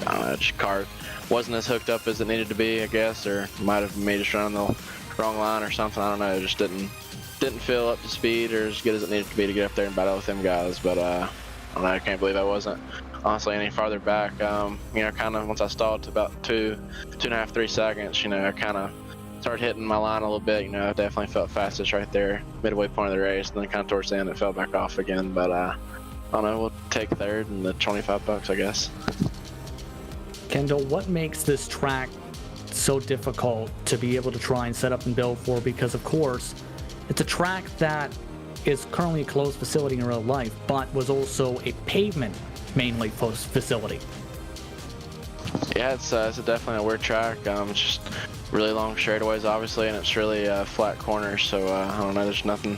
I don't know, just car wasn't as hooked up as it needed to be, I guess, or might have made us run the wrong line or something. I don't know, it just didn't feel up to speed or as good as it needed to be to get up there and battle with them guys. But I don't know, I can't believe I wasn't honestly any farther back. You know, kind of once I stalled to about 2.5, 3 seconds, you know, I kind of started hitting my line a little bit. You know, I definitely felt fastest right there, midway point of the race, and then kind of towards the end it fell back off again. But I don't know, we'll take third and the $25, I guess. Kendall, what makes this track so difficult to be able to try and set up and build for? Because of course, it's a track that is currently a closed facility in real life, but was also a pavement mainly facility. Yeah, it's definitely a weird track. It's just really long straightaways, obviously, and it's really flat corners. So I don't know, there's nothing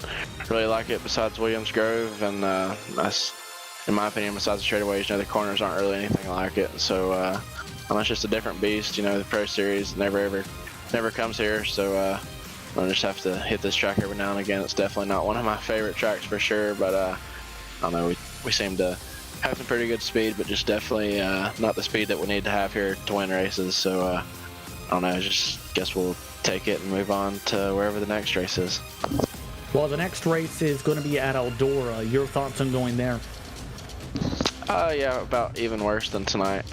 really like it besides Williams Grove, and that's, in my opinion, besides the straightaways, you know, the corners aren't really anything like it. So it's just a different beast. You know, the Pro Series never comes here, so I just have to hit this track every now and again. It's definitely not one of my favorite tracks for sure, but I don't know, we seem to have some pretty good speed, but just definitely not the speed that we need to have here to win races. So I don't know, just guess we'll take it and move on to wherever the next race is. Well, the next race is going to be at Eldora. Your thoughts on going there? Yeah, about even worse than tonight.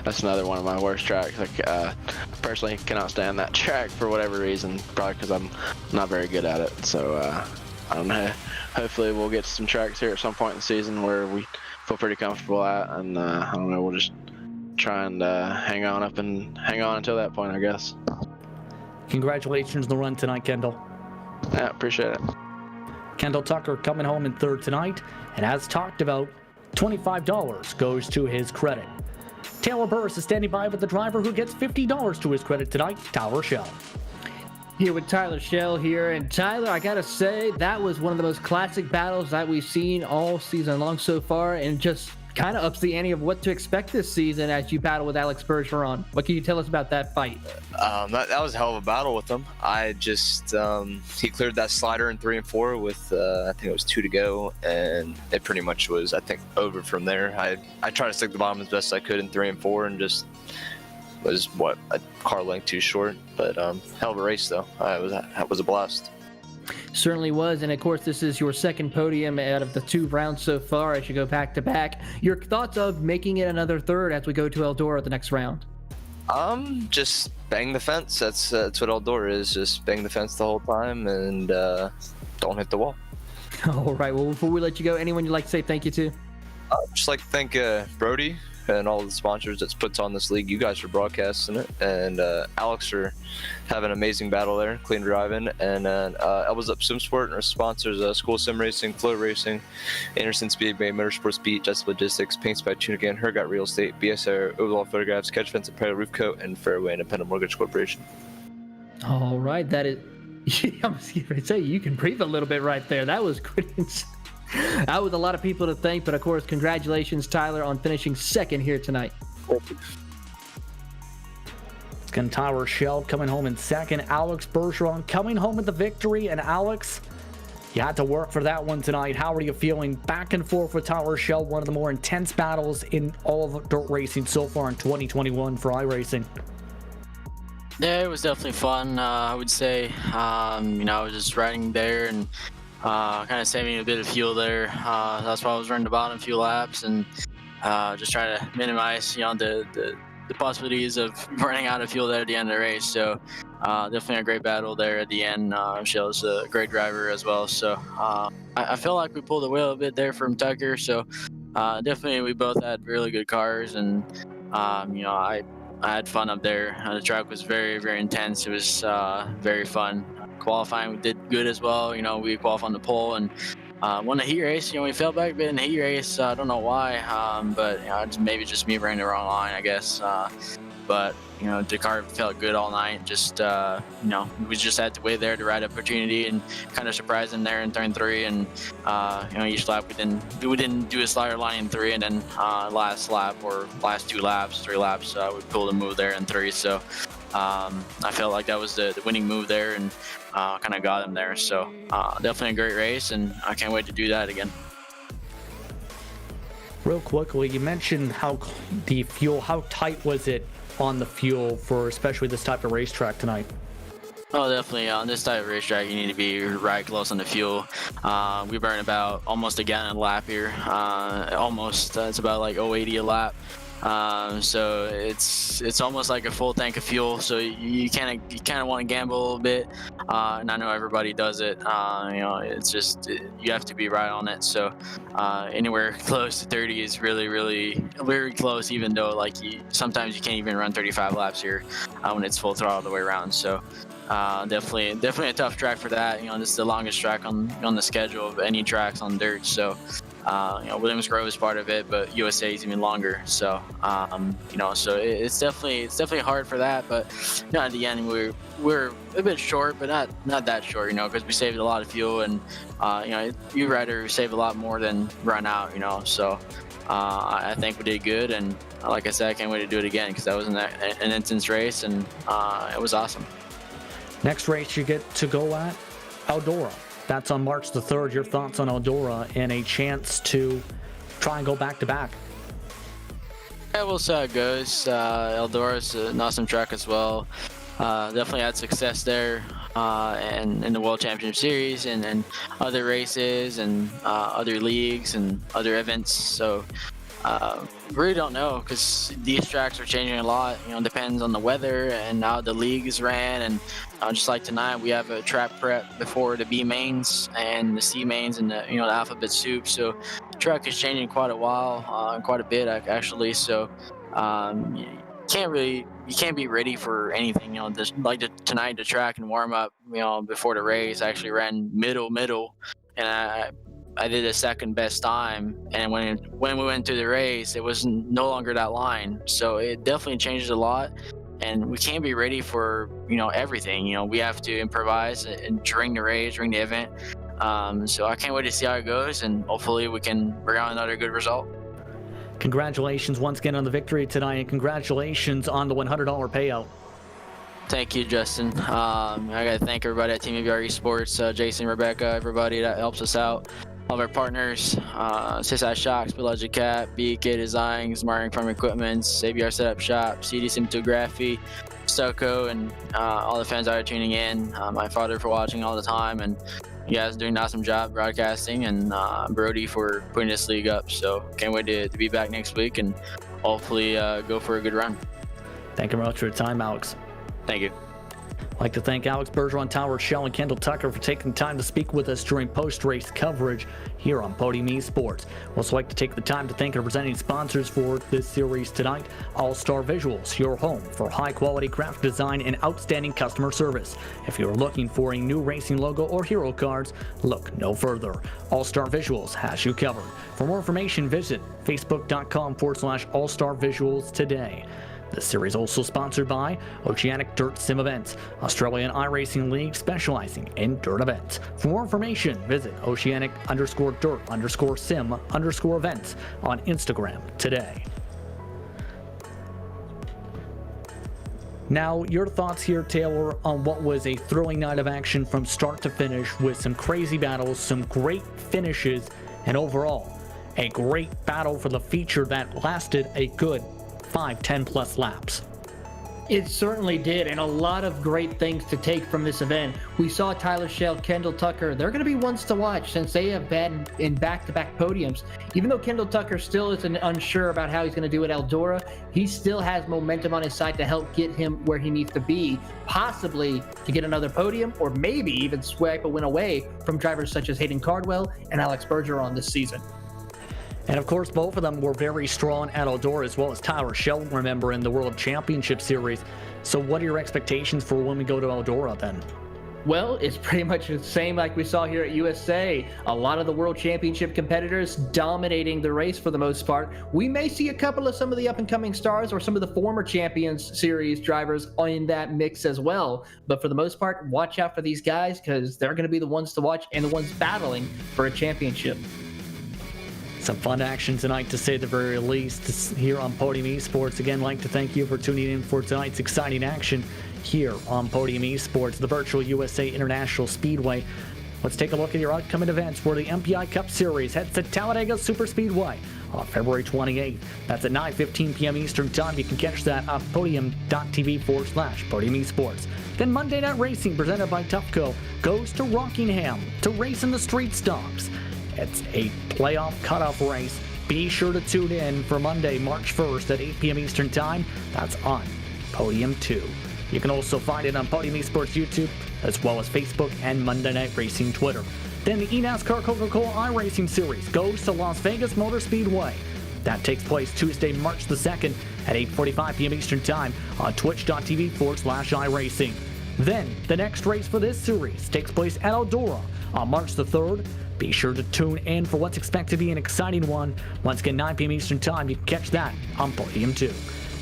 That's another one of my worst tracks. Like, personally cannot stand that track for whatever reason, probably because I'm not very good at it. So I don't know, hopefully we'll get to some tracks here at some point in the season where we feel pretty comfortable at, and I don't know, we'll just try and hang on until that point, I guess. Congratulations on the run tonight, Kendall. Yeah, appreciate it. Kendall Tucker coming home in third tonight, and as talked about, $25 goes to his credit. Taylor Burris is standing by with the driver who gets $50 to his credit tonight, Tyler Shell. Here with Tyler Shell here, and Tyler, I gotta say, that was one of the most classic battles that we've seen all season long so far, and just kind of ups the ante of what to expect this season as you battle with Alex Bergeron. What can you tell us about that fight? That was a hell of a battle with him. I just he cleared that slider in 3 and 4 with I think it was 2 to go, and it pretty much was, I think, over from there. I tried to stick the bottom as best I could in 3 and 4, and just was a car length too short. But hell of a race though. It was a blast. Certainly was, and of course this is your second podium out of the 2 rounds so far as you go back to back. Your thoughts of making it another third as we go to Eldora the next round? Just bang the fence. That's what Eldora is. Just bang the fence the whole time, and don't hit the wall. All right, well, before we let you go, anyone you'd like to say thank you to? Just like to thank Brody and all the sponsors that puts on this league. You guys for broadcasting it, and Alex for having an amazing battle there, clean driving, and Elbows Up Sim Sport and our sponsors, School Sim Racing, Flow Racing, Anderson Speedway, Motorsports Beat, Just Logistics, Paints by Tune Again, Hergot Real Estate, BSR, Overall Photographs, Catch Fence Apparel, Roof Coat, and Fairway Independent Mortgage Corporation. All right, that is, I was going to say, you can breathe a little bit right there. That was good. That was a lot of people to thank, but of course, congratulations, Tyler, on finishing second here tonight. Tyler Shell coming home in second. Alex Bergeron coming home with the victory. And Alex, you had to work for that one tonight. How are you feeling? Back and forth with Tyler Shell, one of the more intense battles in all of dirt racing so far in 2021 for iRacing. Yeah, it was definitely fun. I would say, I was just riding there and kind of saving a bit of fuel there. That's why I was running the bottom few laps, and just try to minimize, the possibilities of running out of fuel there at the end of the race. So definitely a great battle there at the end. Shell's a great driver as well. So I feel like we pulled the wheel a bit there from Tucker. So definitely we both had really good cars, and I had fun up there. The track was very, very intense. It was very fun. Qualifying, we did good as well. We qualified on the pole and won the heat race. We fell back a bit in the heat race. I don't know why, but maybe just me running the wrong line, I guess. But the car felt good all night. Just we just had to wait there to ride opportunity and kind of surprise them there in turn 3. And each lap we didn't do a slider line in 3, and then last lap or last 3 laps, we pulled a move there in 3. So I felt like that was the winning move there, and kind of got him there. So definitely a great race, and I can't wait to do that again. Real quickly, you mentioned how tight was it on the fuel for especially this type of racetrack tonight? Oh, definitely. On this type of racetrack, you need to be right close on the fuel. We burn about almost a gallon a lap here. Almost. It's about like 0.80 a lap. So it's almost like a full tank of fuel. So you kind of want to gamble a little bit. And I know everybody does it. It's just you have to be right on it. So anywhere close to 30 is really, really very close. Even though sometimes you can't even run 35 laps here when it's full throttle the way around. So definitely a tough track for that. This is the longest track on the schedule of any tracks on dirt. So Williams Grove is part of it, but USA is even longer. So so it's definitely hard for that. But at the end we're a bit short, but not that short. Because we saved a lot of fuel, and you rider save a lot more than run out. So I think we did good, and like I said, I can't wait to do it again because that was an intense race, and it was awesome. Next race you get to go at Eldora. That's on March the 3rd. Your thoughts on Eldora and a chance to try and go back-to-back? Yeah, we'll see how it goes. Eldora's an awesome track as well. Definitely had success there and in the World Championship Series and other races and other leagues and other events. So really don't know because these tracks are changing a lot. Depends on the weather and how the leagues ran. And just like tonight, we have a track prep before the B mains and the C mains and the alphabet soup. So the track is changing quite a bit actually. So you can't be ready for anything. Tonight the track and warm up. Before the race, I actually ran middle, and I did a second best time, and when we went to the race, it was no longer that line. So it definitely changes a lot, and we can't be ready for everything. We have to improvise and during the race, during the event. So I can't wait to see how it goes, and hopefully we can bring out another good result. Congratulations once again on the victory tonight, and congratulations on the $100 payout. Thank you, Justin. I got to thank everybody at Team ABR Esports, Jason, Rebecca, everybody that helps us out. All of our partners, CSI Shocks, Biologic Cap, BK Designs, Martin Farm Equipment, ABR Setup Shop, CD Cinematography, Stoco, and all the fans that are tuning in. My father for watching all the time, and you guys are doing an awesome job broadcasting, and Brody for putting this league up. So can't wait to be back next week and hopefully go for a good run. Thank you very much for your time, Alex. Thank you. I'd like to thank Alex Bergeron, Tower Shell, and Kendall Tucker for taking the time to speak with us during post-race coverage here on Podium eSports. We'd also like to take the time to thank our presenting sponsors for this series tonight, AllStar Visuals, your home for high-quality graphic design and outstanding customer service. If you're looking for a new racing logo or hero cards, look no further. AllStar Visuals has you covered. For more information, visit facebook.com/AllStar Visuals today. This series also sponsored by Oceanic Dirt Sim Events, Australian iRacing League specializing in dirt events. For more information, visit Oceanic_dirt_sim_events on Instagram today. Now, your thoughts here, Taylor, on what was a thrilling night of action from start to finish with some crazy battles, some great finishes, and overall, a great battle for the feature that lasted a good 5-10 plus laps. It certainly did, and a lot of great things to take from this event. We saw Tyler Shell, Kendall Tucker. They're going to be ones to watch since they have been in back-to-back podiums. Even though Kendall Tucker still is unsure about how he's going to do at Eldora, he still has momentum on his side to help get him where he needs to be, possibly to get another podium, or maybe even swipe a win away from drivers such as Hayden Cardwell and Alex Bergeron this season. And of course, both of them were very strong at Eldora, as well as Tyler Shell, remember, in the World Championship Series. So what are your expectations for when we go to Eldora then? Well, it's pretty much the same like we saw here at USA. A lot of the World Championship competitors dominating the race for the most part. We may see a couple of some of the up-and-coming stars or some of the former Champions Series drivers in that mix as well. But for the most part, watch out for these guys because they're going to be the ones to watch and the ones battling for a championship. Some fun action tonight, to say the very least, here on Podium Esports. Again, like to thank you for tuning in for tonight's exciting action here on Podium Esports, the virtual USA International Speedway. Let's take a look at your upcoming events where the MPI Cup Series heads to Talladega Super Speedway on February 28th. That's at 9:15 p.m. Eastern Time. You can catch that on podium.tv/Podium Esports. Then Monday Night Racing, presented by Tufco, goes to Rockingham to race in the street stocks. It's a playoff cutoff race. Be sure to tune in for Monday, March 1st at 8 p.m. Eastern Time. That's on Podium 2. You can also find it on Podium Esports YouTube, as well as Facebook and Monday Night Racing Twitter. Then the eNASCAR Coca-Cola iRacing Series goes to Las Vegas Motor Speedway. That takes place Tuesday, March the 2nd at 8:45 p.m. Eastern Time on twitch.tv/iRacing. Then the next race for this series takes place at Eldora on March the 3rd. Be sure to tune in for what's expected to be an exciting one. Once again, 9 p.m. Eastern Time. You can catch that on Podium 2.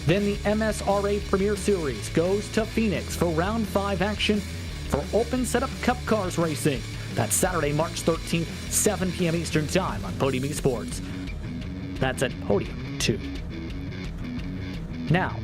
Then the MSRA Premier Series goes to Phoenix for Round 5 action for Open Setup Cup Cars Racing. That's Saturday, March 13th, 7 p.m. Eastern Time on Podium Esports. That's at Podium 2. Now,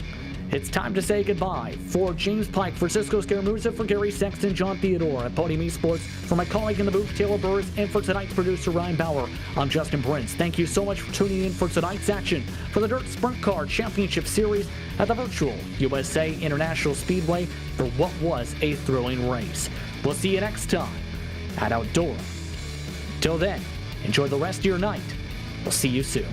it's time to say goodbye. For James Pike, for Cisco Scaramuza, for Gary Sexton, John Theodore at Podium Esports, for my colleague in the booth, Taylor Burris, and for tonight's producer, Ryan Bauer, I'm Justin Prince. Thank you so much for tuning in for tonight's action for the Dirt Sprint Car Championship Series at the virtual USA International Speedway for what was a thrilling race. We'll see you next time at Eldora. Till then, enjoy the rest of your night. We'll see you soon.